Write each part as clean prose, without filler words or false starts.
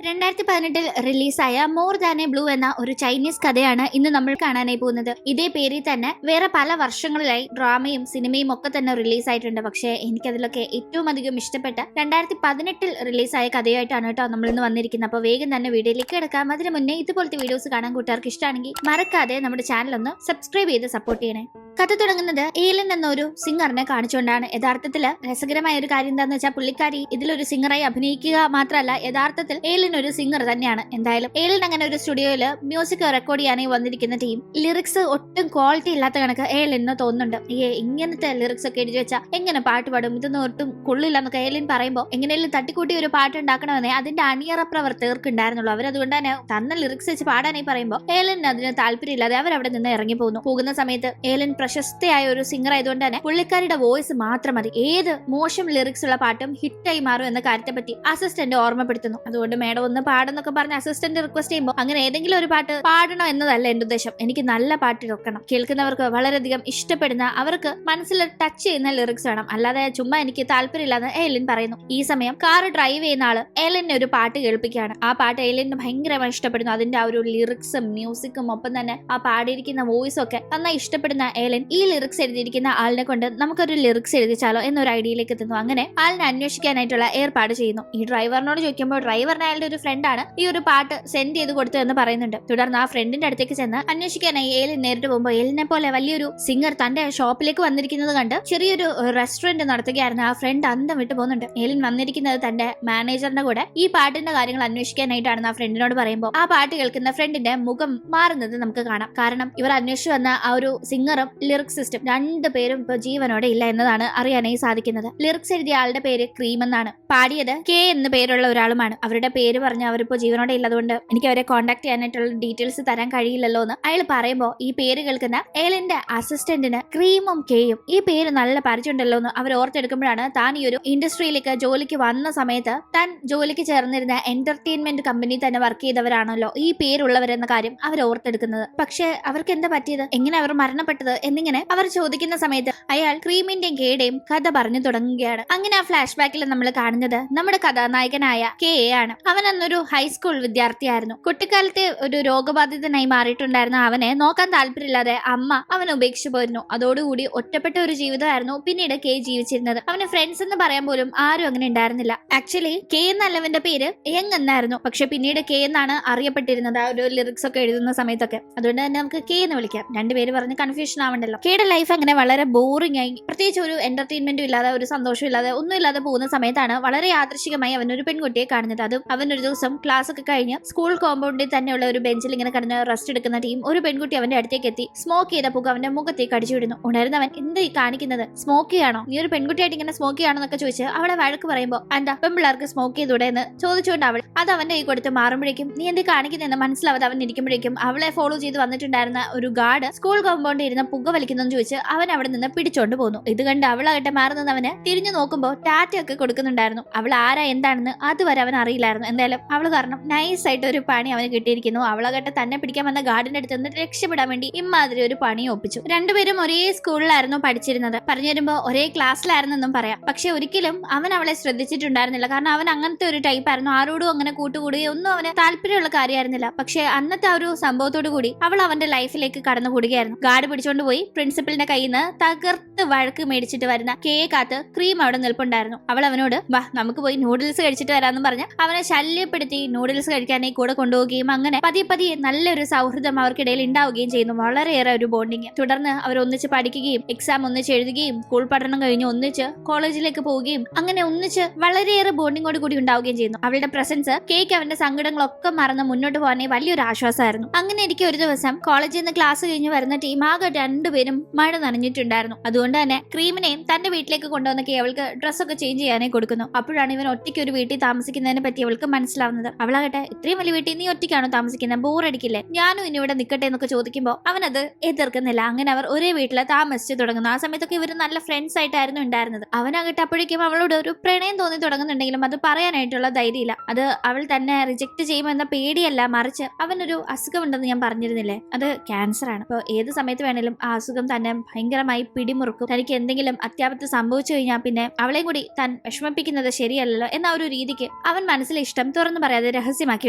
2018 റിലീസായ more than A blue എന്ന ഒരു ചൈനീസ് കഥയാണ് ഇന്ന് നമ്മൾ കാണാനായി പോകുന്നത്. ഇതേ പേരിൽ തന്നെ വേറെ പല വർഷങ്ങളിലായി ഡ്രാമയും സിനിമയും ഒക്കെ തന്നെ റിലീസായിട്ടുണ്ട്. പക്ഷേ എനിക്കതിലൊക്കെ ഏറ്റവും അധികം ഇഷ്ടപ്പെട്ട 2018 റിലീസായ കഥയായിട്ടാണ് കേട്ടോ നമ്മൾ ഇന്ന് വന്നിരിക്കുന്നത്. അപ്പോൾ വേഗം തന്നെ വീഡിയോയിലേക്ക് കിടക്കാം. അതിന് മുന്നേ ഇതുപോലത്തെ വീഡിയോസ് കാണാൻ കൂട്ടുകാർക്ക് ഇഷ്ടമാണെങ്കിൽ മറക്കാതെ നമ്മുടെ ചാനൽ ഒന്ന് സബ്സ്ക്രൈബ് ചെയ്ത് സപ്പോർട്ട് ചെയ്യണേ. കഥ തുടങ്ങുന്നത് ഏലൻ എന്നൊരു സിംഗറിനെ കാണിച്ചുകൊണ്ടാണ്. യഥാർത്ഥത്തില് രസകരമായ ഒരു കാര്യം എന്താന്ന് വെച്ചാൽ പുള്ളിക്കാരി ഇതിലൊരു സിംഗറായി അഭിനയിക്കുക മാത്രമല്ല, യഥാർത്ഥത്തിൽ ഏലൻ ഒരു സിംഗർ തന്നെയാണ്. എന്തായാലും ഏലൻ അങ്ങനെ ഒരു സ്റ്റുഡിയോയില് മ്യൂസിക് റെക്കോർഡ് ചെയ്യാനായി വന്നിരിക്കുന്ന ടീം ലിറിക്സ് ഒട്ടും ക്വാളിറ്റി ഇല്ലാത്ത കണക്ക് ഏലന് തോന്നുന്നുണ്ട്. ഇങ്ങനത്തെ ലിറിക്സ് ഒക്കെ എഴുതി വെച്ചാൽ എങ്ങനെ പാട്ട് പാടും, ഇതൊന്നും ഒട്ടും കൊള്ളില്ല എന്നൊക്കെ ഏലൻ പറയുമ്പോൾ എങ്ങനെയും തട്ടിക്കൂട്ടി ഒരു പാട്ട് ഉണ്ടാക്കണമെന്നേ അതിന്റെ അണിയറ പ്രവർത്തകർക്ക് ഉണ്ടായിരുന്നുള്ളൂ. അവരതുകൊണ്ട് തന്നെ തന്ന ലിറിക്സ് വെച്ച് പാടാനായി പറയുമ്പോൾ ഏലന് അതിന് താല്പര്യമില്ലാതെ അവരവിടെ നിന്ന് ഇറങ്ങി പോകുന്ന സമയത്ത് ഏലൻ പ്രശസ്തയായ ഒരു സിംഗർ ആയതുകൊണ്ട് തന്നെ പുള്ളിക്കാരുടെ വോയിസ് മാത്രം മതി, ഏത് മോശം ലിറിക്സ് ഉള്ള പാട്ടും ഹിറ്റായി മാറും എന്ന കാര്യത്തെ പറ്റി അസിസ്റ്റന്റ് ഓർമ്മപ്പെടുത്തുന്നു. അതുകൊണ്ട് മേഡം ഒന്ന് പാടെന്നൊക്കെ പറഞ്ഞ് അസിസ്റ്റന്റ് റിക്വസ്റ്റ് ചെയ്യുമ്പോൾ അങ്ങനെ ഏതെങ്കിലും ഒരു പാട്ട് പാടണം എന്നതല്ല എന്റെ ഉദ്ദേശം, എനിക്ക് നല്ല പാട്ട് വെക്കണം, കേൾക്കുന്നവർക്ക് വളരെയധികം ഇഷ്ടപ്പെടുന്ന, അവർക്ക് മനസ്സിൽ ടച്ച് ചെയ്യുന്ന ലിറിക്സ് വേണം, അല്ലാതെ ചുമ്മാ എനിക്ക് താല്പര്യമില്ലാന്ന് ഏലിൻ പറയുന്നു. ഈ സമയം കാർ ഡ്രൈവ് ചെയ്യുന്ന ആള് ഏലിനെ ഒരു പാട്ട് കേൾപ്പിക്കുകയാണ്. ആ പാട്ട് ഏലിന് ഭയങ്കരമായി ഇഷ്ടപ്പെടുന്നു. അതിന്റെ ആ ഒരു ലിറിക്സും മ്യൂസിക്കും ഒപ്പം തന്നെ ആ പാടിയിരിക്കുന്ന വോയിസും ഒക്കെ നന്നായി ഇഷ്ടപ്പെടുന്ന ഏലൻ ഈ ലിറിക്സ് എഴുതിയിരിക്കുന്ന ആളിനെ കൊണ്ട് നമുക്കൊരു ലിറിക്സ് എഴുതിച്ചാലോ എന്നൊരു ഐഡിയയിലേക്ക് എത്തുന്നു. അങ്ങനെ ആളിനെ അന്വേഷിക്കാനായിട്ടുള്ള ഏർപ്പാട് ചെയ്യുന്നു. ഈ ഡ്രൈവറിനോട് ചോദിക്കുമ്പോൾ ഡ്രൈവറിന് അയാളുടെ ഒരു ഫ്രണ്ടാണ് ഈ ഒരു പാട്ട് സെൻഡ് ചെയ്ത് കൊടുത്തു എന്ന് പറയുന്നുണ്ട്. തുടർന്ന് ആ ഫ്രണ്ടിന്റെ അടുത്തേക്ക് ചെന്ന് അന്വേഷിക്കാനായി ഏലിൻ നേരിട്ട് പോകുമ്പോൾ ഏലിനെ പോലെ വലിയൊരു സിംഗർ തന്റെ ഷോപ്പിലേക്ക് വന്നിരിക്കുന്നത് കണ്ട് ചെറിയൊരു റെസ്റ്റോറന്റ് നടത്തുകയായിരുന്നു. ആ ഫ്രണ്ട് അന്തം വിട്ടു പോകുന്നുണ്ട്. ഏലിൻ വന്നിരിക്കുന്നത് തന്റെ മാനേജറിന്റെ കൂടെ ഈ പാട്ടിന്റെ കാര്യങ്ങൾ അന്വേഷിക്കാനായിട്ടാണെന്ന് ആ ഫ്രണ്ടിനോട് പറയുമ്പോൾ ആ പാട്ട് കേൾക്കുന്ന ഫ്രണ്ടിന്റെ മുഖം മാറുന്നത് നമുക്ക് കാണാം. കാരണം ഇവർ അന്വേഷിച്ചു വന്ന ആ ഒരു സിംഗറും ലിറിക്സ് സിസ്റ്റം രണ്ടുപേരും ഇപ്പൊ ജീവനോടെ ഇല്ല എന്നതാണ് അറിയാനായി സാധിക്കുന്നത്. ലിറിക്സ് എഴുതിയ ആളുടെ പേര് ക്രീം എന്നാണ്, പാടിയത് കെ എന്ന് പേരുള്ള ഒരാളുമാണ്. അവരുടെ പേര് പറഞ്ഞ് അവരിപ്പോ ജീവനോടെ ഇല്ലതുകൊണ്ട് എനിക്ക് അവരെ കോൺടാക്ട് ചെയ്യാനായിട്ടുള്ള ഡീറ്റെയിൽസ് തരാൻ കഴിയില്ലല്ലോ എന്ന് അയാൾ പറയുമ്പോൾ ഈ പേര് കേൾക്കുന്ന ഏലിന്റെ അസിസ്റ്റന്റിന് ക്രീമും കെയും ഈ പേര് നല്ല പരിചയമുണ്ടല്ലോ എന്ന് അവർ ഓർത്തെടുക്കുമ്പോഴാണ് താൻ ഈ ഒരു ഇൻഡസ്ട്രിയിലേക്ക് ജോലിക്ക് വന്ന സമയത്ത് താൻ ജോലിക്ക് ചേർന്നിരുന്ന എന്റർടൈൻമെന്റ് കമ്പനി തന്നെ വർക്ക് ചെയ്തവരാണല്ലോ ഈ പേരുള്ളവരെന്ന കാര്യം അവർ ഓർത്തെടുക്കുന്നത്. പക്ഷെ അവർക്ക് എന്താ പറ്റിയത്, എങ്ങനെ അവർ മരണപ്പെട്ടത് എന്നിങ്ങനെ അവർ ചോദിക്കുന്ന സമയത്ത് അയാൾ ക്രീമിന്റെയും കെയുടെയും കഥ പറഞ്ഞു തുടങ്ങുകയാണ്. അങ്ങനെ ആ ഫ്ലാഷ് ബാക്കിൽ നമ്മൾ കാണുന്നത് നമ്മുടെ കഥാനായകനായ കെ ആണ്. അവൻ അന്നൊരു ഹൈസ്കൂൾ വിദ്യാർത്ഥിയായിരുന്നു. കുട്ടിക്കാലത്തെ ഒരു രോഗബാധിതനായി മാറിയിട്ടുണ്ടായിരുന്ന അവനെ നോക്കാൻ താല്പര്യമില്ലാതെ അമ്മ അവനെ ഉപേക്ഷിച്ചു പോയിരുന്നു. അതോടുകൂടി ഒറ്റപ്പെട്ട ഒരു ജീവിതമായിരുന്നു പിന്നീട് കെ ജീവിച്ചിരുന്നത്. അവന് ഫ്രണ്ട്സ് എന്ന് പറയാൻ പോലും ആരും അങ്ങനെ ഉണ്ടായിരുന്നില്ല. ആക്ച്വലി കെ എന്നല്ലവന്റെ പേര് യങ് എന്നായിരുന്നു. പക്ഷെ പിന്നീട് കെ എന്നാണ് അറിയപ്പെട്ടിരുന്നത് ആ ഒരു ലിറിക്സ് ഒക്കെ എഴുതുന്ന സമയത്തൊക്കെ. അതുകൊണ്ട് തന്നെ നമുക്ക് കെ എന്ന് വിളിക്കാം, രണ്ടുപേര് പറഞ്ഞ് കൺഫ്യൂഷൻ ആവണ്ടല്ലോ. കെയുടെ ലൈഫ് അങ്ങനെ വളരെ ബോറിംഗ് ആയി, പ്രത്യേകിച്ച് ഒരു എന്റർടൈൻമെന്റും ഇല്ലാതെ ഒരു സന്തോഷം ഇല്ലാതെ ഒന്നും ഇല്ലാതെ പോകുന്ന സമയത്താണ് വളരെ യാദൃശികമായി അവനൊരു പെൺകുട്ടിയെ കാണുന്നത്. അതും അവനൊരു ദിവസം ക്ലാസ് ഒക്കെ കഴിഞ്ഞ് സ്കൂൾ കോമ്പൗണ്ടിൽ തന്നെയുള്ള ഒരു ബെഞ്ചിൽ ഇങ്ങനെ കിടന്ന് റെസ്റ്റ് എടുക്കുന്ന ടീം ഒരു പെൺകുട്ടി അവന്റെ അടുത്തേക്ക് എത്തി സ്മോക്ക് ചെയ്ത പുക അവന്റെ മുഖത്തേക്ക് അടിച്ചു വിടുന്നു. ഉണരുന്നവൻ എന്താ ഈ കാണിക്കുന്നത്, സ്മോക്ക് ചെയ്യാണോ, നീ ഒരു പെൺകുട്ടിയായിട്ട് ഇങ്ങനെ സ്മോക്ക് ചെയ്യാണോ എന്നൊക്കെ ചോദിച്ച് അവളെ വഴക്ക് പറയുമ്പോൾ എന്താ പെൺപിള്ളേർക്ക് സ്മോക്ക് ചെയ്തൂടെ എന്ന് ചോദിച്ചുകൊണ്ട് അവൾ അത് അവന്റെ കൈ കൊടുത്ത് മാറുമ്പോഴേക്കും നീ എന്ത് കാണിക്കുന്നതെന്ന് മനസ്സിലാവാതെ അവൻ ഇരിക്കുമ്പോഴേക്കും അവളെ ഫോളോ ചെയ്ത് വന്നിട്ടുണ്ടായിരുന്ന ഒരു ഗാർഡ് സ്കൂൾ കോമ്പൗണ്ടിൽ ഇരുന്ന് പുക വലിക്കുന്നെന്ന് ചോദിച്ച് അവൻ അവിടെ നിന്ന് പിടിച്ചോണ്ട് പോന്നു. ഇത് കണ്ട് അവളാകട്ടെ മാറുന്നത് അവന് തിരിഞ്ഞു നോക്കുമ്പോൾ ടാറ്റയൊക്കെ കൊടുക്കുന്നുണ്ടായിരുന്നു. അവൾ ആരാ എന്താണെന്ന് അതുവരെ അവൻ അറിയില്ലായിരുന്നു. എന്തായാലും അവള് കാരണം നൈസ് ആയിട്ട് ഒരു പണി അവന് കിട്ടിയിരിക്കുന്നു. അവളാകട്ടെ തന്നെ പിടിക്കാൻ വന്ന ഗാർഡിന്റെ അടുത്ത് നിന്ന് രക്ഷപ്പെടാൻ വേണ്ടി ഇമാതിരി ഒരു പണി ഒപ്പിച്ചു. രണ്ടുപേരും ഒരേ സ്കൂളിലായിരുന്നു പഠിച്ചിരുന്നത്. പറഞ്ഞു വരുമ്പോ ഒരേ ക്ലാസ്സിലായിരുന്നെന്നും പറയാം. പക്ഷെ ഒരിക്കലും അവൻ അവളെ ശ്രദ്ധിച്ചിട്ടുണ്ടായിരുന്നില്ല. കാരണം അവൻ അങ്ങനത്തെ ഒരു ടൈപ്പ് ആയിരുന്നു, ആരോടും അങ്ങനെ കൂട്ടുകൂടുകയോ ഒന്നും അവന് താല്പര്യമുള്ള കാര്യമായിരുന്നില്ല. പക്ഷെ അന്നത്തെ ആ ഒരു സംഭവത്തോടു കൂടി അവൾ അവന്റെ ലൈഫിലേക്ക് കടന്നുകൂടുകയായിരുന്നു. ഗാർഡ് പിടിച്ചോണ്ട് പോയി പ്രിൻസിപ്പലിന്റെ കയ്യിൽ നിന്ന് തകർത്ത് വഴക്ക് മേടിച്ചിട്ട് വരുന്ന കേക്കാത്ത് ക്രീം അവിടെ നിൽപ്പുണ്ടായിരുന്നു. അവൾ അവനോട് വാ നമുക്ക് പോയി നൂഡിൽസ് കഴിച്ചിട്ട് വരാമെന്ന് പറഞ്ഞ് അവനെ ശല്യപ്പെടുത്തി നൂഡിൽസ് കഴിക്കാനായി കൂടെ കൊണ്ടുപോവുകയും അങ്ങനെ പതിയെ നല്ലൊരു സൗഹൃദം അവർക്കിടയിൽ ഉണ്ടാവുകയും ചെയ്യുന്നു. വളരെയേറെ ഒരു ബോണ്ടിങ്. തുടർന്ന് അവർ ഒന്നിച്ച് പഠിക്കുകയും എക്സാം ഒന്നിച്ച് എഴുതുകയും സ്കൂൾ പഠനം കഴിഞ്ഞ് ഒന്നിച്ച് കോളേജിലേക്ക് പോവുകയും അങ്ങനെ ഒന്നിച്ച് വളരെയേറെ ബോണ്ടിങ്ങോട് കൂടി ഉണ്ടാവുകയും ചെയ്യുന്നു. അവളുടെ പ്രസൻസ് കേക്ക് അവന്റെ സങ്കടങ്ങളൊക്കെ മറന്ന് മുന്നോട്ട് പോകാനേ വലിയൊരു ആശ്വാസമായിരുന്നു. അങ്ങനെ എനിക്ക് ഒരു ദിവസം കോളേജിൽ നിന്ന് ക്ലാസ് കഴിഞ്ഞ് വരുന്ന ടീം ആകെ രണ്ടുപേരും മഴ നനഞ്ഞിട്ടുണ്ടായിരുന്നു. അതുകൊണ്ട് തന്നെ ക്രീമിനെയും തന്റെ വീട്ടിലേക്ക് കൊണ്ടുവന്നൊക്കെ അവൾക്ക് ഡ്രസ്സൊക്കെ ചേഞ്ച് ചെയ്യാനായി കൊടുക്കുന്നു. അപ്പോഴാണ് ഇവൻ ഒറ്റയ്ക്ക് ഒരു വീട്ടിൽ താമസിക്കുന്നതിനെ പറ്റി അവൾക്ക് മനസ്സിലാവുന്നത്. അവളാകട്ടെ ഇത്രയും വലിയ വീട്ടിൽ നീ ഒറ്റയ്ക്കാണോ താമസിക്കുന്നത്, ബോറടിക്കില്ലേ, ഞാനും ഇനി ഇവിടെ നിൽക്കട്ടെ എന്നൊക്കെ ചോദിക്കുമ്പോൾ അവനത് എതിർക്കുന്നില്ല. അങ്ങനെ അവർ ഒരേ വീട്ടിൽ താമസിച്ച് തുടങ്ങുന്നു. ആ സമയത്തൊക്കെ ഇവർ നല്ല ഫ്രണ്ട്സ് ആയിട്ടായിരുന്നു ഉണ്ടായിരുന്നത്. അവനാകട്ടെ അപ്പോഴേക്കും അവളോട് ഒരു പ്രണയം തോന്നി തുടങ്ങുന്നുണ്ടെങ്കിലും അത് പറയാനായിട്ടുള്ള ധൈര്യമില്ല. അത് അവൾ തന്നെ റിജക്ട് ചെയ്യുമെന്ന പേടിയല്ല, മറിച്ച് അവനൊരു അസുഖമുണ്ടെന്ന് ഞാൻ പറഞ്ഞിരുന്നില്ലേ, അത് ക്യാൻസർ ആണ്. അപ്പോൾ ഏത് സമയത്ത് വേണേലും ആ അസുഖം തന്നെ ഭയങ്കരമായി പിടിമുറുക്കും. തനിക്ക് എന്തെങ്കിലും അത്യാപത്ത് സംഭവിച്ചു കഴിഞ്ഞാൽ പിന്നെ അവളെയും കൂടി താൻ വിഷമിപ്പിക്കുന്നത് ശരിയല്ലല്ലോ എന്ന ഒരു രീതിക്ക് അവൻ മനസ്സിലെ ഇഷ്ടം തുറന്നു പറയാതെ രഹസ്യമാക്കി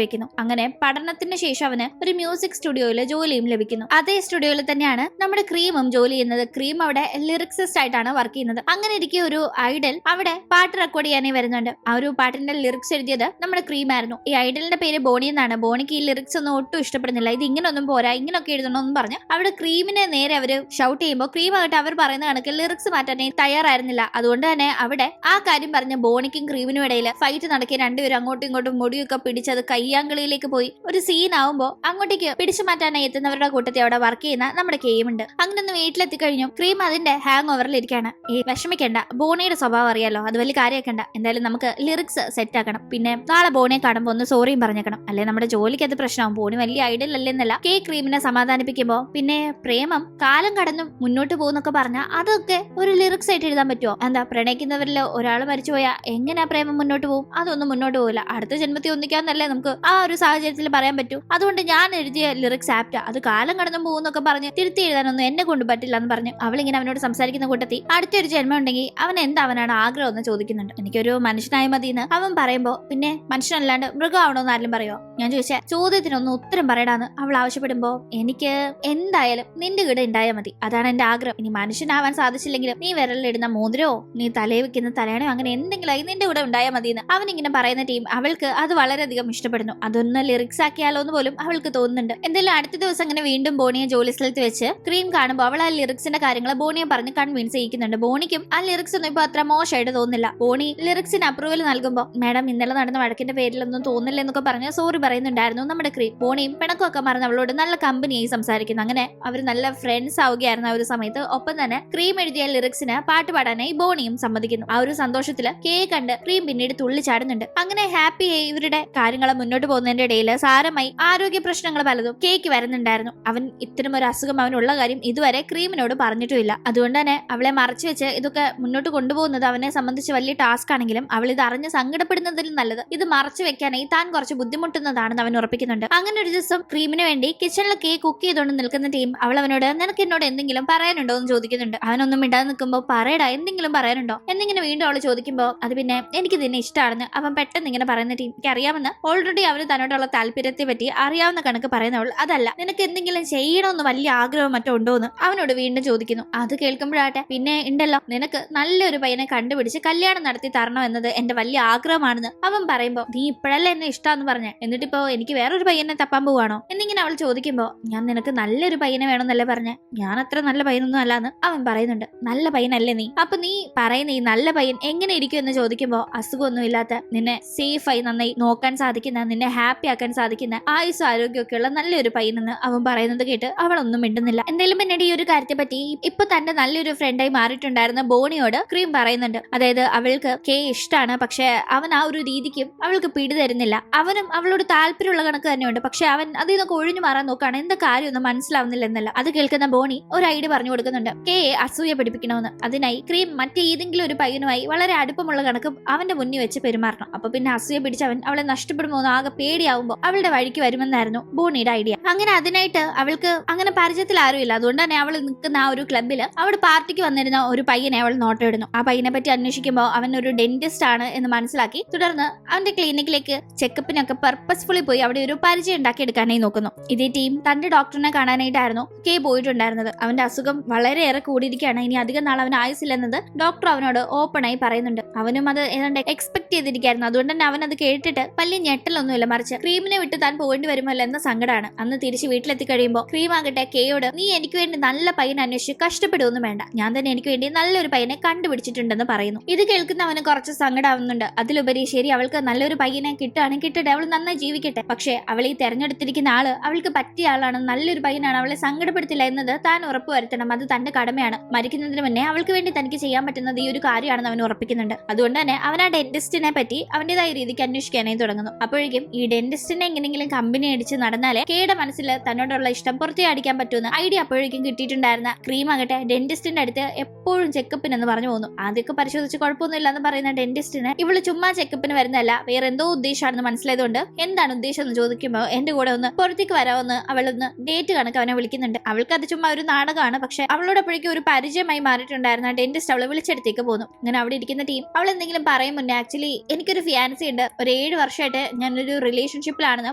വെക്കുന്നു. അങ്ങനെ പഠനത്തിന് ശേഷം അവന് ഒരു മ്യൂസിക് സ്റ്റുഡിയോയിൽ ജോലിയും ലഭിക്കുന്നു. അതേ സ്റ്റുഡിയോയിൽ തന്നെയാണ് നമ്മുടെ ക്രീമും ജോലി ചെയ്യുന്നത്. ക്രീം അവിടെ ലിറിക്സിസ്റ്റ് ആയിട്ടാണ് വർക്ക് ചെയ്യുന്നത്. അങ്ങനെ ഇരിക്കെ ഒരു ഐഡൽ അവിടെ പാട്ട് റെക്കോർഡ് ചെയ്യാനായി വരുന്നുണ്ട്. ആ ഒരു പാട്ടിന്റെ ലിറിക്സ് എഴുതിയത് നമ്മുടെ ക്രീം ആയിരുന്നു. ഈ ഐഡലിന്റെ പേര് ബോണി എന്നാണ്. ബോണിക്ക് ഈ ലിറിക്സ് ഒന്നും ഒട്ടും ഇഷ്ടപ്പെടുന്നില്ല. ഇത് ഇങ്ങനൊന്നും പോരാ, ഇങ്ങനൊക്കെ എഴുതണമെന്നും പറഞ്ഞ് അവിടെ ക്രീമിനെ നേരെ അവര് ഷൗട്ട് ചെയ്യുമ്പോൾ ക്രീം ആകട്ടെ അവർ പറയുന്ന കണക്ക് ലിറിക്സ് മാറ്റാനായി തയ്യാറായിരുന്നില്ല. അതുകൊണ്ട് തന്നെ അവിടെ ആ കാര്യം പറഞ്ഞ ബോണിക്കും ക്രീമിനും ഇടയിൽ ഫൈറ്റ് നടക്കി രണ്ടുപേരും അങ്ങോട്ടും ഇങ്ങോട്ടും മുടിയൊക്കെ പിടിച്ചത് കയ്യാങ്കളിയിലേക്ക് പോയി ഒരു സീൻ ആവുമ്പോൾ അങ്ങോട്ടേക്ക് പിടിച്ചു മാറ്റാനായി എത്തുന്നവരുടെ കൂട്ടത്തിൽ അവിടെ വർക്ക് ചെയ്യുന്ന നമ്മുടെ കെയും ഉണ്ട്. അങ്ങനെ ഒന്ന് വീട്ടിലെത്തി കഴിഞ്ഞു. ക്രീം അതിന്റെ ഹാങ് ഓവറിൽ ഇരിക്കുകയാണ്. ഈ വിഷമിക്കണ്ട, ബോണിയുടെ സ്വഭാവം അറിയാലോ, അത് വലിയ കാര്യമാക്കണ്ട. എന്തായാലും നമുക്ക് ലിറിക്സ് സെറ്റ് ആക്കണം. പിന്നെ നാളെ ബോണിയെ കാണുമ്പോൾ ഒന്ന് സോറിയും പറഞ്ഞേക്കണം, അല്ലെ നമ്മുടെ ജോലിക്ക് അത് പ്രശ്നമാവും. ബോണി വലിയ ഐഡിയൽ അല്ലെന്നല്ല കെ ക്രീമിനെ സമാധാനിപ്പിക്കുമ്പോ പിന്നെ പ്രേമം കാലം കടന്നും മുന്നോട്ട് പോകുന്നൊക്കെ പറഞ്ഞാൽ അതൊക്കെ ഒരു ലിറിക്സ് ആയിട്ട് എഴുതാൻ പറ്റുമോ? എന്താ പ്രണയിക്കുന്നവരിൽ ഒരാൾ മരിച്ചുപോയാൽ എങ്ങനെയാ പ്രേമം മുന്നോട്ട് പോകും? അതൊന്നും മുന്നോട്ട് പോകില്ല. അടുത്ത ജന്മത്തിൽ ഒന്നിക്കാന്നല്ലേ നമുക്ക് ആ ഒരു സാഹചര്യത്തിൽ പറയാൻ പറ്റൂ. അതുകൊണ്ട് ഞാൻ എഴുതിയ ലിറിക്സ് ആപ്റ്റാ, അത് കാലം കടന്നും പോകുന്നൊക്കെ പറഞ്ഞ് തിരുത്തി എഴുതാനൊന്നും എന്നെ കൊണ്ട് പറ്റില്ല എന്ന് പറഞ്ഞു അവളിങ്ങനെ അവനോട് സംസാരിക്കുന്ന കൂട്ടത്തിൽ അടുത്തൊരു ജന്മം ഉണ്ടെങ്കിൽ അവൻ എന്താവനാണ് ആഗ്രഹം എന്ന് ചോദിക്കുന്നുണ്ട്. എനിക്കൊരു മനുഷ്യനായി മതി എന്ന് അവൻ പറയുമ്പോ പിന്നെ മനുഷ്യനല്ലാണ്ട് മൃഗമാവണോന്ന് ആരും പറയോ? ഞാൻ ചോദിച്ച ചോദ്യത്തിനൊന്നും ഉത്തരം പറയടാന്ന് അവൾ ആവശ്യപ്പെടുമ്പോ എനിക്ക് എന്തായാലും നിന്റെ കൂടെ ഉണ്ടായാൽ മതി, അതാണ് എന്റെ ആഗ്രഹം. ഇനി മനുഷ്യനാവാൻ സാധിച്ചില്ലെങ്കിലും നീ വിരലിലിടുന്ന മോതിരോ നീ തലയിൽ വെക്കുന്ന തലയണയോ അങ്ങനെ എന്തെങ്കിലും നിന്റെ കൂടെ ഉണ്ടായാൽ മതി എന്ന് അവൻ ഇങ്ങനെ പറയുന്ന ടീം അവൾക്ക് അത് വളരെയധികം ഇഷ്ടപ്പെടുന്നു. അതൊന്ന് ലിറിക്സ് ആക്കിയാലോ എന്ന് പോലും അവൾക്ക് തോന്നുന്നുണ്ട്. എന്തായാലും അടുത്ത ദിവസം അങ്ങനെ വീണ്ടും ബോണിയെ ജോലി സ്ഥലത്ത് വെച്ച് ക്രീം കാണുമ്പോൾ അവൾ ആ ലിറിക്സിന്റെ കാര്യങ്ങൾ ബോണിയെ പറഞ്ഞ് കൺവിൻസ് ചെയ്യിക്കുന്നുണ്ട്. ബോണിക്കും ആ ലിറിക്സ് ഒന്നും ഇപ്പൊ അത്ര മോശമായിട്ട് തോന്നുന്നില്ല. ബോണി ലിറിക്സിന് അപ്രൂവൽ നൽകുമ്പോൾ മാഡം ഇന്നലെ നടന്ന വഴക്കിന്റെ പേരിലൊന്നും തോന്നില്ല എന്നൊക്കെ പറഞ്ഞ് സോറി പറയുന്നുണ്ടായിരുന്നു നമ്മുടെ ക്രീം. ബോണിയും പിണക്കമൊക്കെ മറന്ന് അവളോട് നല്ല കമ്പനിയായി സംസാരിക്കുന്നു. അങ്ങനെ അവർ നല്ല ഫ്രണ്ട്സ് ആവുകയായിരുന്നു ആ ഒരു സമയത്ത്. ഒപ്പം തന്നെ ക്രീം എഴുതിയ ലിറിക്സിന് പാട്ട് പാടാനായി ബോണിയും സമ്മതിക്കുന്നു. ആ ഒരു സന്തോഷത്തില് കെ കണ്ട് ക്രീം പിന്നീട് തുള്ളിച്ചാടുന്നുണ്ട്. അങ്ങനെ ഹാപ്പിയായി ഇവരുടെ കാര്യങ്ങൾ മുന്നോട്ട് പോകുന്നതിന്റെ ഇടയിൽ സാരമായി ആരോഗ്യ പ്രശ്നങ്ങൾ പലതും കേക്ക് വരുന്നുണ്ടായിരുന്നു. അവൻ ഇത്തരം ഒരു അസുഖം അവനുള്ള കാര്യം ഇതുവരെ ക്രീമിനോട് പറഞ്ഞിട്ടുമില്ല. അതുകൊണ്ട് തന്നെ അവളെ മറച്ചു വെച്ച് ഇതൊക്കെ മുന്നോട്ട് കൊണ്ടുപോകുന്നത് അവനെ സംബന്ധിച്ച് വലിയ ടാസ്ക് ആണെങ്കിലും അവൾ ഇത് അറിഞ്ഞ് സങ്കടപ്പെടുന്നതിലും നല്ലത് ഇത് മറച്ചു വെക്കാനായി താൻ കുറച്ച് ബുദ്ധിമുട്ടുന്നതാണെന്ന് അവൻ ഉറപ്പിക്കുന്നുണ്ട്. അങ്ങനെ ഒരു ദിവസം ക്രീമിന് വേണ്ടി കിച്ചണിൽ കേക്ക് കുക്ക് ചെയ്തുകൊണ്ട് നിൽക്കുന്ന ടീം അവൾ അവനോട് നിനക്ക് എന്നോട് എന്തെങ്കിലും പറയാനുണ്ടോ എന്ന് ചോദിക്കുന്നുണ്ട്. അവനൊന്നും മിണ്ടാതെ നിൽക്കുമ്പോൾ പറയടാ എന്തെങ്കിലും പറയാനുണ്ടോ എന്നിങ്ങനെ വീണ്ടും അവൾ ചോദിക്കുമ്പോൾ അത് പിന്നെ എനിക്ക് ഇതിനെ ഇഷ്ടമാണെന്ന് അവൻ പെട്ടെന്ന് ഇങ്ങനെ പറയുന്ന ടീം എനിക്ക് അറിയാമെന്ന് ഓൾറെഡി അവന് തന്നോടുള്ള താല്പര്യത്തെ പറ്റി അറിയാവുന്ന കണക്ക് പറയുന്നവൾ അതല്ല നിനക്ക് എന്തെങ്കിലും ചെയ്യണമെന്ന് വലിയ ആഗ്രഹം മറ്റോ ഉണ്ടോ എന്ന് അവനോട് വീണ്ടും ചോദിക്കുന്നു. അത് കേൾക്കുമ്പോഴാട്ടെ പിന്നെ ഉണ്ടല്ലോ നിനക്ക് നല്ലൊരു പയ്യനെ കണ്ടുപിടിച്ച് കല്യാണം നടത്തി തരണം എന്നത് എന്റെ വലിയ ആഗ്രഹമാണെന്ന് അവൻ പറയുമ്പോ നീ ഇപ്പോഴല്ലേ എന്നെ ഇഷ്ടാന്ന് പറഞ്ഞ എന്നിട്ടിപ്പോ എനിക്ക് വേറൊരു പയ്യനെ തപ്പാൻ പോവാണോ എന്നിങ്ങനെ അവൾ ചോദിക്കുമ്പോ ഞാൻ നിനക്ക് നല്ലൊരു പയ്യനെ വേണമെന്നല്ലേ പറഞ്ഞ ഞാൻ അത്ര നല്ല പയ്യനൊന്നും അല്ലാന്ന് അവൻ പറയുന്നുണ്ട്. നല്ല പയ്യനല്ലേ നീ? അപ്പൊ നീ പറയുന്ന ഈ നല്ല പയ്യൻ എങ്ങനെ ഇരിക്കും എന്ന് ചോദിക്കുമ്പോ അസുഖമൊന്നും ഇല്ലാത്ത നിന്നെ സേഫായി നന്നായി നോക്കാൻ സാധിക്കുന്ന നിന്നെ ഹാപ്പി ആക്കാൻ സാധിക്കുന്ന ആയുസ് ആരോഗ്യമൊക്കെ ഉള്ള നല്ലൊരു പയ്യനെന്ന് അവൻ പറയുന്നത് കേട്ട് അവളൊന്നും മിണ്ടുന്നില്ല. എന്തായാലും പിന്നീട് ഈ ഒരു കാര്യത്തെ പറ്റി ഇപ്പൊ തന്റെ നല്ലൊരു ഫ്രണ്ടായി മാറിയിട്ടുണ്ടായിരുന്ന ബോണിയോട് ക്രീം പറയുന്നുണ്ട്. അതായത് അവൾക്ക് കെ ഇഷ്ടമാണ്, പക്ഷെ അവൻ ആ ഒരു രീതിക്കും അവൾക്ക് പിടി തരുന്നില്ല. അവനും അവളോട് താല്പര്യമുള്ള കണക്ക് തന്നെയുണ്ട്, പക്ഷെ അവൻ അതിൽ നിന്നൊക്കെ ഒഴിഞ്ഞു മാറാൻ നോക്കുകയാണ്. എന്താ കാര്യമൊന്നും മനസ്സിലാവുന്നില്ല എന്നല്ല. അത് കേൾക്കുന്ന ബോണി ഒരു ഐഡിയ പറഞ്ഞു കൊടുക്കുന്നുണ്ട് കെയെ അസൂയ പിടിപ്പിക്കണമെന്ന്. അതിനായി ക്രീം മറ്റേതെങ്കിലും ഒരു പയ്യനുമായി വളരെ അടുപ്പമുള്ള കണക്ക് അവന്റെ മുന്നിൽ വെച്ച് പെരുമാറണം. അപ്പൊ പിന്നെ അസൂയ പിടിച്ചവൻ അവളെ നഷ്ടപ്പെടുമോ എന്ന് ആകെ പേടിയാവുമ്പോൾ അവളുടെ വഴിക്ക് വരുമെന്നായിരുന്നു ബോണിയുടെ ഐഡിയ. അങ്ങനെ അതിനായിട്ട് അവൾക്ക് അങ്ങനെ പരിചയത്തിൽ ആരുമില്ല. അതുകൊണ്ട് തന്നെ അവൾ നിൽക്കുന്ന ആ ഒരു ക്ലബില് അവിടെ പാർട്ടിക്ക് വന്നിരുന്ന ഒരു പയ്യനെ അവൾ നോട്ടിടുന്നു. ആ പയ്യനെ പറ്റി അന്വേഷിക്കുമ്പോൾ അവൻ ഒരു ഡെന്റിസ്റ്റ് ആണ് എന്ന് മനസ്സിലാക്കി തുടർന്ന് അവന്റെ ക്ലിനിക്കിലേക്ക് ചെക്കപ്പിനൊക്കെ പർപ്പസ്ഫുള്ളി പോയി അവിടെ ഒരു പരിചയം ഉണ്ടാക്കി എടുക്കാനായി നോക്കുന്നു. ഇതേ ടീം തന്റെ ഡോക്ടറിനെ കാണാനായിട്ടായിരുന്നു കെ പോയിട്ടുണ്ടായിരുന്നത്. അവന്റെ അസുഖം വളരെയേറെ കൂടിയിരിക്കുകയാണ്, ഇനി അധികം നാൾ അവൻ ആയുസില്ലെന്നത് ഡോക്ടർ അവനോട് ഓപ്പൺ ആയി പറയുന്നുണ്ട്. അവനും അത് ഏതാണ്ട് എക്സ്പെക്ട് ചെയ്തിരിക്കുകയായിരുന്നു. അതുകൊണ്ട് തന്നെ അവൻ അത് കേട്ടിട്ട് വലിയ ഞെട്ടലൊന്നുമില്ല, മറിച്ച് ക്രീമിനെ വിട്ട് താൻ പോകേണ്ടി വരുമല്ലോ എന്ന സങ്കടമാണ്. അന്ന് തിരിച്ച് വീട്ടിലെത്തി കഴിയുമ്പോൾ ക്രീം ആകട്ടെ കെയോട് നീ എനിക്ക് വേണ്ടി നല്ല പയ്യനെ അന്വേഷിച്ച് കഷ്ടപ്പെടുകയൊന്നും വേണ്ട, ഞാൻ തന്നെ എനിക്ക് വേണ്ടി നല്ലൊരു പയ്യനെ കണ്ടുപിടിച്ചിട്ടുണ്ടെന്ന് പറയുന്നു. ഇത് കേൾക്കുന്ന അവന് കുറച്ച് സങ്കടമാവുന്നുണ്ട്. അതിലുപരി ശരി അവൾക്ക് നല്ലൊരു പയ്യനെ കിട്ടുകയാണെങ്കിൽ കിട്ടട്ടെ, അവൾ നന്നായി ജീവിക്കട്ടെ, പക്ഷെ അവൾ ഈ തെരഞ്ഞെടുത്തിരിക്കുന്ന ആള് അവൾക്ക് പറ്റിയ ആളാണ്, നല്ലൊരു പയ്യനാണ്, അവളെ സങ്കടപ്പെടുത്തില്ല എന്നത് താൻ ഉറപ്പുവരുത്തണം, അത് തന്റെ കടമയാണ്. മരിക്കുന്നതിന് മുന്നേ അവൾക്ക് വേണ്ടി തനിക്ക് ചെയ്യാൻ പറ്റുന്നത് ഈ ഒരു കാര്യമാണെന്ന് അവൻ ഉറപ്പിക്കുന്നുണ്ട്. അതുകൊണ്ട് തന്നെ അവൻ ആ ഡെന്റിസ്റ്റിനെ പറ്റി അവന്റേതായ രീതിക്ക് അന്വേഷിക്കാനായി തുടങ്ങുന്നു. അപ്പോഴേക്കും ഈ ഡെന്റിസ്റ്റിനെ എങ്ങനെയെങ്കിലും കമ്പനി അടിച്ച് നടന്നാലേ കെയുടെ മനസ്സിൽ തന്നോടുള്ള ഇഷ്ടം പുറത്തേ അടിക്കാൻ പറ്റുമെന്ന് ഐഡിയ അപ്പോഴേക്കും കിട്ടിയിട്ടുണ്ടായിരുന്ന ക്രീം ആകട്ടെ ഡെന്റിസ്റ്റിന്റെ അടുത്ത് എപ്പോഴും ചെക്കപ്പിനെന്ന് പറഞ്ഞു പോകുന്നു. ആദ്യമൊക്കെ പരിശോധിച്ച് കുഴപ്പമൊന്നുമില്ല എന്ന് പറയുന്ന ഡെന്റിസ്റ്റിന് ഇവള് ചുമ്മാ ചെക്കപ്പിന് വരുന്നതല്ല, വേറെ എന്തോ ഉദ്ദേശമാണെന്ന് മനസ്സിലായതുകൊണ്ട് എന്താണ് ഉദ്ദേശം എന്ന് ചോദിക്കുമ്പോൾ എന്റെ കൂടെ ഒന്ന് പുറത്തേക്ക് വരാമെന്ന് അവളൊന്ന് ഡേറ്റ് കണക്ക് അവനെ വിളിക്കുന്നുണ്ട്. അവൾക്ക് അത് ചുമ്മാ ഒരു നാടകമാണ്. പക്ഷെ അവളോട് അപ്പോഴേക്കും ഒരു പരിചയമായി മാറിയിട്ടുണ്ടായിരുന്ന ഡെന്റിസ്റ്റ് അവളെ വിളിച്ചെടുത്തേക്ക് പോകുന്നു. അങ്ങനെ അവിടെ ഇരിക്കുന്ന ടീം അവൾ എന്തെങ്കിലും പറയും മുന്നേ ആക്ച്വലി എനിക്കൊരു ഫിയാൻസി ഉണ്ട്, ഒരു 7 വർഷമായിട്ട് ഞാനൊരു റിലേഷൻഷിപ്പിലാണെന്ന്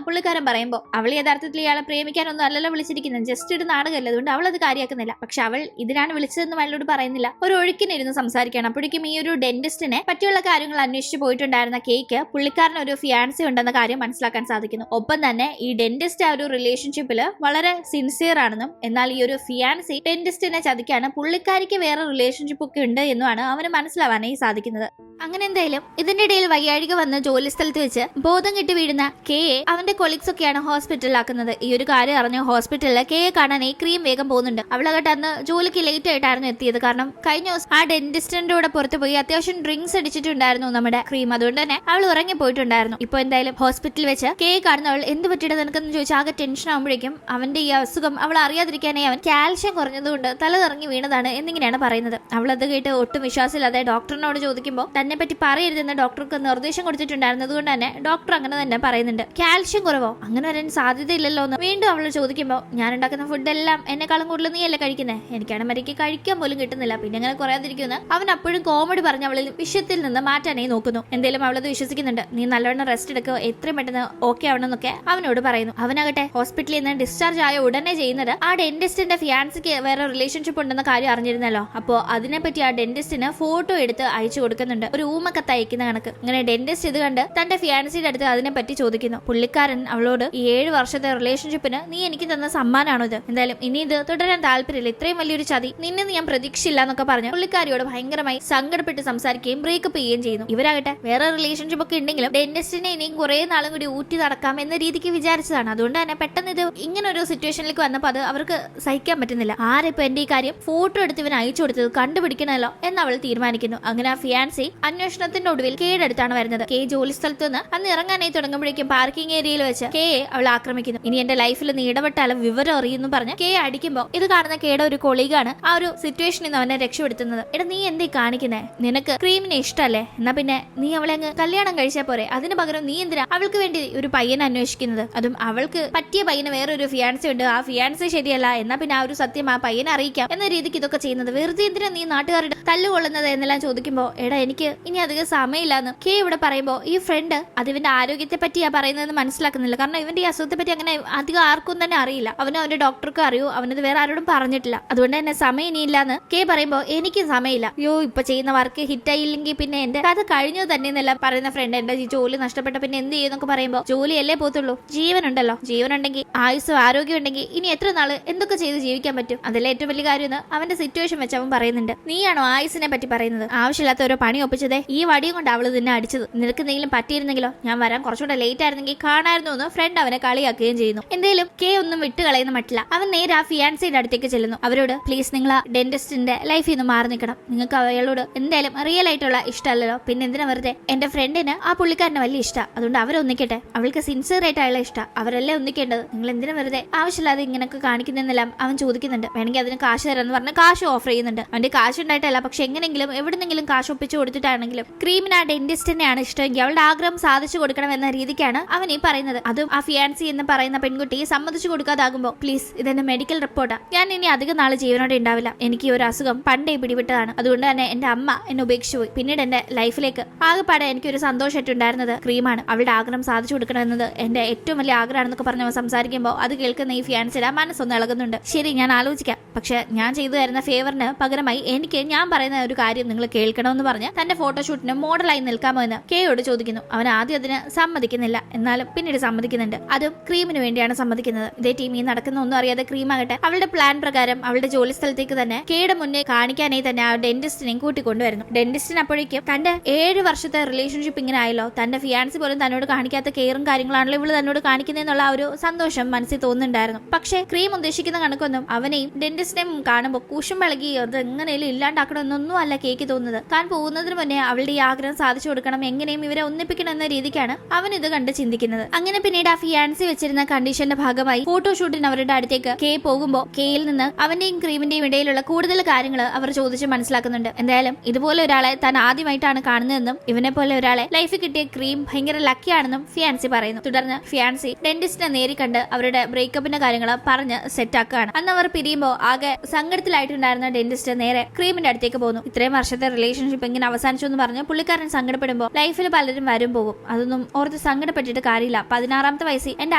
പുള്ളിക്കാരൻ പറയുമ്പോൾ അവൾ യഥാർത്ഥത്തിൽ ഇയാളെ പ്രേമിക്കാനൊന്നും അല്ലല്ലോ വിളിച്ചിരിക്കുന്നത്, ജസ്റ്റ് ഒരു നാടകമല്ല, അതുകൊണ്ട് അവൾ അത് കാര്യമാക്കുന്നില്ല. പക്ഷെ അവൾ ഇതിനാണ് വിളിച്ചതെന്ന് അവളോട് പറയുന്നില്ല, ഒരു ഒഴുക്കിനിരുന്ന് സംസാരിക്കുകയാണ്. അപ്പോഴേക്കും ഈ ഒരു ഡെന്റിസ്റ്റിനെ പറ്റിയുള്ള കാര്യങ്ങൾ അന്വേഷിച്ച് പോയിട്ടുണ്ടായിരുന്ന കേക്ക് പുള്ളിക്കാരൻ ഒരു ഫിയാൻസി ഉണ്ടെന്ന കാര്യം മനസ്സിലാക്കാൻ സാധിക്കുന്നു. ഒപ്പം തന്നെ ഈ ഡെന്റിസ്റ്റ് ആ ഒരു റിലേഷൻഷിപ്പില് വളരെ സിൻസിയർ ആണെന്നും എന്നാൽ ഈ ഒരു ഫിയാൻസി ഡെന്റിസ്റ്റിനെ ചതിക്കാണ്, പുള്ളിക്കാരിക്ക് വേറെ റിലേഷൻഷിപ്പ് ഒക്കെ ഉണ്ട് എന്നുമാണ് അവന് മനസ്സിലാവാനായി സാധിക്കുന്നത്. അങ്ങനെ എന്തായാലും ഇതിന്റെ ഇടയിൽ വയ്യാഴിക വന്ന് ജോലി സ്ഥലത്ത് വെച്ച് ബോധം കെട്ടി വീഴുന്ന കെയെ അവന്റെ കൊളീഗ്സ് ഒക്കെയാണ് ഹോസ്പിറ്റലിലാക്കുന്നത്. ഈ ഒരു കാര്യം അറിഞ്ഞ ഹോസ്പിറ്റലിൽ കെയെ കാണാനായി ക്രീം വേഗം പോകുന്നുണ്ട്. അവളകട്ട് അന്ന് ജോലിക്ക് ലേറ്റ് ആയിട്ടായിരുന്നു എത്തിയത്. കാരണം കഴിഞ്ഞ ദിവസം ആ ഡെന്റിസ്റ്റിന്റെ കൂടെ പുറത്ത് പോയി അത്യാവശ്യം ഡ്രിങ്ക്സ് അടിച്ചിട്ടുണ്ടായിരുന്നു നമ്മുടെ ക്രീം, അതുകൊണ്ട് തന്നെ അവൾ ഉറങ്ങി പോയിട്ടുണ്ടായിരുന്നു. ഇപ്പൊ എന്തായാലും ഹോസ്പിറ്റലിൽ വെച്ച് കെയെ കാണുന്ന അവൾ എന്ത് പറ്റിയിട്ട് നിനക്കെന്ന് ചോദിച്ചാൽ ആകെ ടെൻഷൻ ആകുമ്പോഴേക്കും അവന്റെ ഈ അസുഖം അവൾ അറിയാതിരിക്കാനായി അവൻ കാൽഷ്യം കുറഞ്ഞതുകൊണ്ട് തല കറങ്ങി വീണതാണ് എന്നിങ്ങനെയാണ് പറയുന്നത്. അവൾ അത് കേട്ട് ഒട്ടും വിശ്വാസമില്ലാതെ ഡോക്ടറിനോട് ചോദിക്കുമ്പോൾ തന്നെ പറ്റി പറയരുതെന്ന് ഡോക്ടർക്ക് നിർദ്ദേശം കൊടുത്തിട്ടുണ്ടായിരുന്നു. അതുകൊണ്ട് തന്നെ ഡോക്ടർ അങ്ങനെ തന്നെ പറയുന്നുണ്ട്. കാൽഷ്യം കുറവോ? അങ്ങനെ വരാൻ സാധ്യതയില്ലല്ലോ എന്ന് വീണ്ടും അവൾ ചോദിക്കുമ്പോൾ ഞാൻ ഉണ്ടാക്കുന്ന ഫുഡെല്ലാം എന്നെക്കാളും കൂടുതൽ നീ അല്ലേ കഴിക്കുന്നത്, എനിക്കാണ് മരിക്ക് കഴിക്കാൻ പോലും കിട്ടുന്നില്ല, പിന്നെ അങ്ങനെ കുറയാതിരിക്കുന്ന അവൻ അപ്പോഴും കോമഡി പറഞ്ഞ് അവളിൽ വിഷയത്തിൽ നിന്ന് മാറ്റാനായി നോക്കുന്നു. എന്തായാലും അവളത് വിശ്വസിക്കുന്നുണ്ട്. നീ നല്ലവണ്ണം റെസ്റ്റ് എടുക്കുക, എത്രയും പെട്ടെന്ന് ഓക്കെ ആവണമെന്നൊക്കെ അവനോട് പറയുന്നു. അവനാകട്ടെ ഹോസ്പിറ്റലിൽ നിന്ന് ഡിസ്ചാർജ് ആയ ഉടനെ ചെയ്യുന്നത് ആ ഡെന്റിസ്റ്റിന്റെ ഫിയാൻസിക്ക് വേറെ റിലേഷൻഷിപ്പ് ഉണ്ടെന്ന കാര്യം അറിഞ്ഞിരുന്നല്ലോ. അപ്പോൾ അതിനെപ്പറ്റി ആ ഡെന്റിസ്റ്റിന് ഫോട്ടോ എടുത്ത് അയച്ചു കൊടുക്കുന്നുണ്ട്, ഒരു ഊമക്കത്ത് അയക്കുന്ന കണക്ക്. അങ്ങനെ ഡെന്റിസ്റ്റ് ഇത് കണ്ട് തന്റെ ഫിയാൻസിയുടെ അടുത്ത് അതിനെപ്പറ്റി ചോദിക്കുന്നു. പുള്ളിക്കാരൻ അവളോട് ഈ 7 വർഷത്തെ റിലേഷൻഷിപ്പിന് നീ എനിക്ക് തന്ന സമ്മാനമാണോ ഇത്, എന്തായാലും ഇനി ഇത് തുടരാൻ താല്പര്യമില്ല, ഇത്രയും വലിയൊരു ചതി നിന്നെ ഞാൻ പ്രതീക്ഷിച്ചില്ല എന്നൊക്കെ പറഞ്ഞു പുള്ളിക്കാരിയോട് ഭയങ്കരമായി സങ്കടപ്പെട്ട് സംസാരിക്കുകയും ബ്രേക്കപ്പ് ചെയ്യുകയും ചെയ്യുന്നു. ഇവരാകട്ടെ വേറെ റിലേഷൻഷിപ്പ് ഒക്കെ ഉണ്ടെങ്കിലും ഡെന്റിസ്റ്റിനെ ഇനിയും കുറെ നാളും കൂടി ഊറ്റി നടക്കാം എന്ന രീതിക്ക് വിചാരിച്ചതാണ്. അതുകൊണ്ട് തന്നെ പെട്ടെന്ന് ഇത് ഇങ്ങനെ ഒരു സിറ്റുവേഷനിലേക്ക് വന്നപ്പോൾ അത് അവർക്ക് സഹിക്കാൻ പറ്റുന്നില്ല. ആരിപ്പോ എന്റെ ഈ കാര്യം ഫോട്ടോ എടുത്ത് ഇവൻ അയച്ചു കൊടുത്തത് കണ്ടുപിടിക്കണമല്ലോ എന്ന് അവൾ തീരുമാനിക്കുന്നു. അങ്ങനെ ആ ഫിയാൻസി അന്വേഷണത്തിന്റെ ഒടുവിൽ കെയുടെ അടുത്താണ് വരുന്നത്. കെ ജോലി സ്ഥലത്ത് നിന്ന് അന്ന് ഇറങ്ങാനായി തുടങ്ങുമ്പോഴേക്കും പാർക്കിംഗ് ഏരിയയിൽ വെച്ച് കെയെ അവൾ ആക്രമിക്കുന്നു. ഇനി എന്റെ ലൈഫിൽ നീ ഇടപെട്ടാലും വിവരം അറിയുന്നു പറഞ്ഞ് കെ അടിക്കുമ്പോൾ ഇത് കാണുന്ന കെയുടെ ഒരു കൊളീഗാണ് ആ ഒരു സിറ്റുവേഷനിൽ നിന്ന് അവനെ രക്ഷപ്പെടുത്തുന്നത്. എടാ നീ എന്തേ കാണിക്കുന്നേ, നിനക്ക് ക്രീമിനെ ഇഷ്ടമല്ലേ, എന്നാ പിന്നെ നീ അവളെ അങ്ങ് കല്യാണം കഴിച്ചാൽ പോരെ, അതിന് പകരം നീ എന്തിനാ അവൾക്ക് വേണ്ടി ഒരു പയ്യനെ അന്വേഷിക്കുന്നത്, അതും അവൾക്ക് പറ്റിയ പയ്യന് വേറെ ഒരു ഫിയാൻസി ഉണ്ട്, ആ ഫിയാൻസി ശരിയല്ല, എന്നാ പിന്നെ ആ ഒരു സത്യം ആ പയ്യനെ അറിയിക്കാം എന്ന രീതിക്ക് ഇതൊക്കെ ചെയ്യുന്നത്, വെറുതെ എന്തിനാ നീ നാട്ടുകാരുടെ തല്ലുകൊള്ളുന്നത് എന്നെല്ലാം ചോദിക്കുമ്പോൾ എടാ എനിക്ക് ഇനി അധികം സമയമില്ലാന്ന് കെ ഇവിടെ പറയുമ്പോൾ ഈ ഫ്രണ്ട് അത് ഇവന്റെ ആരോഗ്യത്തെ പറ്റിയാ പറയുന്നതെന്ന് മനസ്സിലാക്കുന്നില്ല. കാരണം ഇവന്റെ ഈ അസുഖത്തെ പറ്റി അങ്ങനെ അധികം ആർക്കും തന്നെ അറിയില്ല. അവന്റെ ഡോക്ടർക്ക് അറിയൂ, അവനത് വേറെ ആരോടും പറഞ്ഞിട്ടില്ല. അതുകൊണ്ട് തന്നെ സമയം ഇനിയില്ലാന്ന് കെ പറയുമ്പോൾ എനിക്ക് സമയമില്ല, അയ്യോ ഇപ്പൊ ചെയ്യുന്ന വർക്ക് ഹിറ്റായില്ലെങ്കിൽ പിന്നെ എന്റെ കഥ കഴിഞ്ഞു തന്നെ എന്നെല്ലാം പറയുന്ന ഫ്രണ്ട് എന്റെ ജോലി നഷ്ടപ്പെട്ട പിന്നെ എന്ത് ചെയ്യുന്നൊക്കെ പറയുമ്പോൾ ജോലിയല്ലേ പോത്തുള്ളൂ, ജീവനുണ്ടല്ലോ, ജീവനുണ്ടെങ്കിൽ ആയുസ്സും ആരോഗ്യം ഉണ്ടെങ്കിൽ ഇനി എത്ര നാള് എന്തൊക്കെ ചെയ്ത് ജീവിക്കാൻ പറ്റും, അതല്ലേ ഏറ്റവും വലിയ കാര്യം എന്ന് അവന്റെ സിറ്റുവേഷൻ വെച്ച് അവൻ പറയുന്നുണ്ട്. നീയാണോ ആയുസിനെ പറ്റി പറയുന്നത്, ആവശ്യമില്ലാത്ത ഓരോ പണി ഒപ്പിച്ചതേ, ഈ വടിയും കൊണ്ട് അവള് തന്നെ അടിച്ചത്, നിനക്ക് എന്തെങ്കിലും പറ്റിയിരുന്നെങ്കിലോ, ഞാൻ വരാൻ കുറച്ചുകൂടെ ലേറ്റ് ആയിരുന്നെങ്കിൽ കാണായിരുന്നു എന്ന് ഫ്രണ്ട് അവനെ കളിയാക്കുകയും ചെയ്യുന്നു. എന്തായാലും കെ ഒന്നും വിട്ട് കളയുന്ന മട്ടില്ല. അവൻ നേരെ ആ ഫിയാൻസിയുടെ അടുത്തേക്ക് ചെല്ലുന്നു. അവരോട് പ്ലീസ് നിങ്ങൾ ആ ഡെന്റിസ്റ്റിന്റെ ലൈഫിൽ നിന്ന് മാറി നിൽക്കണം, നിങ്ങൾക്ക് അയാളോട് എന്തായാലും റിയൽ ആയിട്ടുള്ള ഇഷ്ടമല്ലല്ലോ, പിന്നെ എന്തിനാ വെറുതെ, എന്റെ ഫ്രണ്ടിന് ആ പുള്ളിക്കാരന് വലിയ ഇഷ്ടം, അതുകൊണ്ട് അവരൊന്നിക്കട്ടെ, അവൾക്ക് സിൻസിയർ ആയിട്ട് അയാളെ ഇഷ്ടം, അവരല്ലേ ഒന്നിക്കേണ്ടത്, നിങ്ങൾ എന്തിനാ വെറുതെ ആവശ്യമില്ലാതെ ഇങ്ങനെയൊക്കെ കാണിക്കുന്നെല്ലാം അവൻ ചോദിക്കുന്നുണ്ട്. വേണമെങ്കിൽ അതിന് കാശ് തരാന്ന് പറഞ്ഞ് കാശ് ഓഫർ ചെയ്യുന്നുണ്ട്. അവന്റെ കാശ് ഉണ്ടായിട്ടല്ല, പക്ഷെ എങ്ങനെങ്കിലും എവിടെന്നെങ്കിലും കാശ് ഒപ്പിച്ചു കൊടുത്തിട്ടാണെങ്കിലും ക്രീമിന് ആ ഡെന്റിസ്റ്റിനെയാണ് ഇഷ്ടമെങ്കിൽ അവളുടെ ആഗ്രഹം സാധിച്ചു കൊടുക്കണം എന്ന രീതിക്കാണ് അവൻ ഈ പറയുന്നത്. അതും ആ ഫിയാൻസി എന്ന് പറയുന്ന പെൺകുട്ടി സമ്മതിച്ചു കൊടുക്കാതാകുമ്പോൾ പ്ലീസ് ഇതെന്റെ മെഡിക്കൽ റിപ്പോർട്ടാ, ഞാൻ ഇനി അധികം നാള് ജീവനോടെ ഉണ്ടാവില്ല, എനിക്ക് ഈ ഒരു അസുഖം പണ്ടേ പിടിപെട്ടതാണ്, അതുകൊണ്ട് തന്നെ എന്റെ അമ്മ എന്നെ ഉപേക്ഷിച്ചു പോയി, പിന്നീട് എന്റെ ലൈഫിലേക്ക് ആകെപ്പാടെ എനിക്കൊരു സന്തോഷമായിട്ടുണ്ടായിരുന്നത് ക്രീമാണ്, അവളുടെ ആഗ്രഹം സാധിച്ചു കൊടുക്കണമെന്നത് എന്റെ ഏറ്റവും വലിയ ആഗ്രഹമാണെന്നൊക്കെ പറഞ്ഞ് അവൻ സംസാരിക്കുമ്പോൾ അത് കേൾക്കുന്ന ഈ ഫിയാൻസിയുടെ മനസ്സൊന്ന് ഇളകുന്നുണ്ട്. ശരി ഞാൻ ആലോചിക്കാം, പക്ഷെ ഞാൻ ചെയ്തു തരുന്ന ഫേവറിന് പകരമായി എനിക്ക് ഞാൻ പറയുന്ന ഒരു കാര്യം നിങ്ങൾ കേൾക്കണമെന്ന് പറഞ്ഞ് തന്റെ ഫോട്ടോഷൂട്ടിന് മോഡലായി നിൽക്കാമോ എന്ന് കെയോട് ചോദിക്കുന്നു. അവൻ ആദ്യം അതിന് സമ്മതിക്കുന്നില്ല, എന്നാലും പിന്നീട് സമ്മതിക്കുന്നുണ്ട്. അതും ക്രീമിന് വേണ്ടിയാണ് സമ്മതിക്കുന്നത്. ഇതേ ടീമിൽ നടക്കുന്ന ഒന്നും അറിയാതെ ക്രീമാകട്ടെ അവളുടെ പ്ലാൻ പ്രകാരം അവളുടെ ജോലി സ്ഥലത്തേക്ക് തന്നെ കെയുടെ മുന്നേ കാണിക്കാനായി തന്നെ ആ ഡെന്റിസ്റ്റിനെയും കൂട്ടിക്കൊണ്ടുവരുന്നു. ഡെന്റിസ്റ്റിന് അപ്പോഴേക്കും തന്റെ 7 വർഷത്തെ റിലേഷൻഷിപ്പ് ഇങ്ങനെ ആയല്ലോ, തന്റെ ഫിയാൻസി പോലും തന്നോട് കാണിക്കാത്ത കെയറും കാര്യങ്ങളാണല്ലോ ഇവള് തന്നോട് കാണിക്കുന്നതെന്നുള്ള ആ ഒരു സന്തോഷം മനസ്സിൽ തോന്നുന്നുണ്ടായിരുന്നു. പക്ഷേ ക്രീം ഉദ്ദേശിക്കുന്ന കണക്കൊന്നും അവനെയും ഡെന്റിസ്റ്റിനെയും കാണുമ്പോൾ കൂശും വിളകി അത് എങ്ങനെയും ഇല്ലാണ്ടാക്കണമെന്നൊന്നും അല്ല കേക്ക് തോന്നുന്നത്. താൻ പോകുന്നതിന് മുന്നേ അവളുടെ ഈ ആഗ്രഹം സാധിച്ചു കൊടുക്കണം, എങ്ങനെയും ഇവരെ ഒന്നിപ്പിക്കണം എന്ന രീതിക്കാണ് അവൻ ഇത് കണ്ട് ചിന്തിക്കുന്നത്. അങ്ങനെ പിന്നീട് ആ ഫിയാൻസി വെച്ചിരുന്ന കണ്ടീഷന്റെ ഭാഗമായി ഫോട്ടോഷൂട്ടിന് അവരുടെ അടുത്തേക്ക് കെ പോകുമ്പോൾ കെയിൽ നിന്ന് അവന്റെയും ക്രീമിന്റെയും ഇടയിലുള്ള കൂടുതൽ കാര്യങ്ങൾ അവർ ചോദിച്ച് മനസ്സിലാക്കുന്നുണ്ട്. എന്തായാലും ഇതുപോലെ ഒരാളെ താൻ ആദ്യമായിട്ടാണ് കാണുന്നതെന്നും ഇവനെ പോലെ ഒരാളെ ലൈഫിൽ കിട്ടിയ ക്രീം ഭയങ്കര ലക്കിയാണെന്നും ഫിയാൻസി പറയുന്നു. തുടർന്ന് ഫിയാൻസി ഡെന്റിസ്റ്റിനെ നേരിക്കണ്ട് അവരുടെ ബ്രേക്കപ്പിന്റെ കാര്യങ്ങൾ പറഞ്ഞ് സെറ്റാക്കുകയാണ്. അന്ന് അന്ന് അവർ പിരിയുമ്പോൾ ആകെ സങ്കടത്തിലായിട്ടുണ്ടായിരുന്ന ഡെന്റിസ്റ്റ് നേരെ ക്രീമിന്റെ അടുത്തേക്ക് പോകുന്നു. ഇത്രയും വർഷത്തെ റിലേഷൻഷിപ്പ് ഇങ്ങനെ അവസാനിച്ചു എന്ന് പറഞ്ഞ് പുള്ളിക്കാരൻ സങ്കടപ്പെടുമ്പോൾ ലൈഫിൽ പലരും വരും പോകും. അതൊന്നും ഓർത്ത് സങ്കടപ്പെട്ടിട്ട് കാര്യമില്ല. 16ാമത്തെ വയസ്സിൽ എന്റെ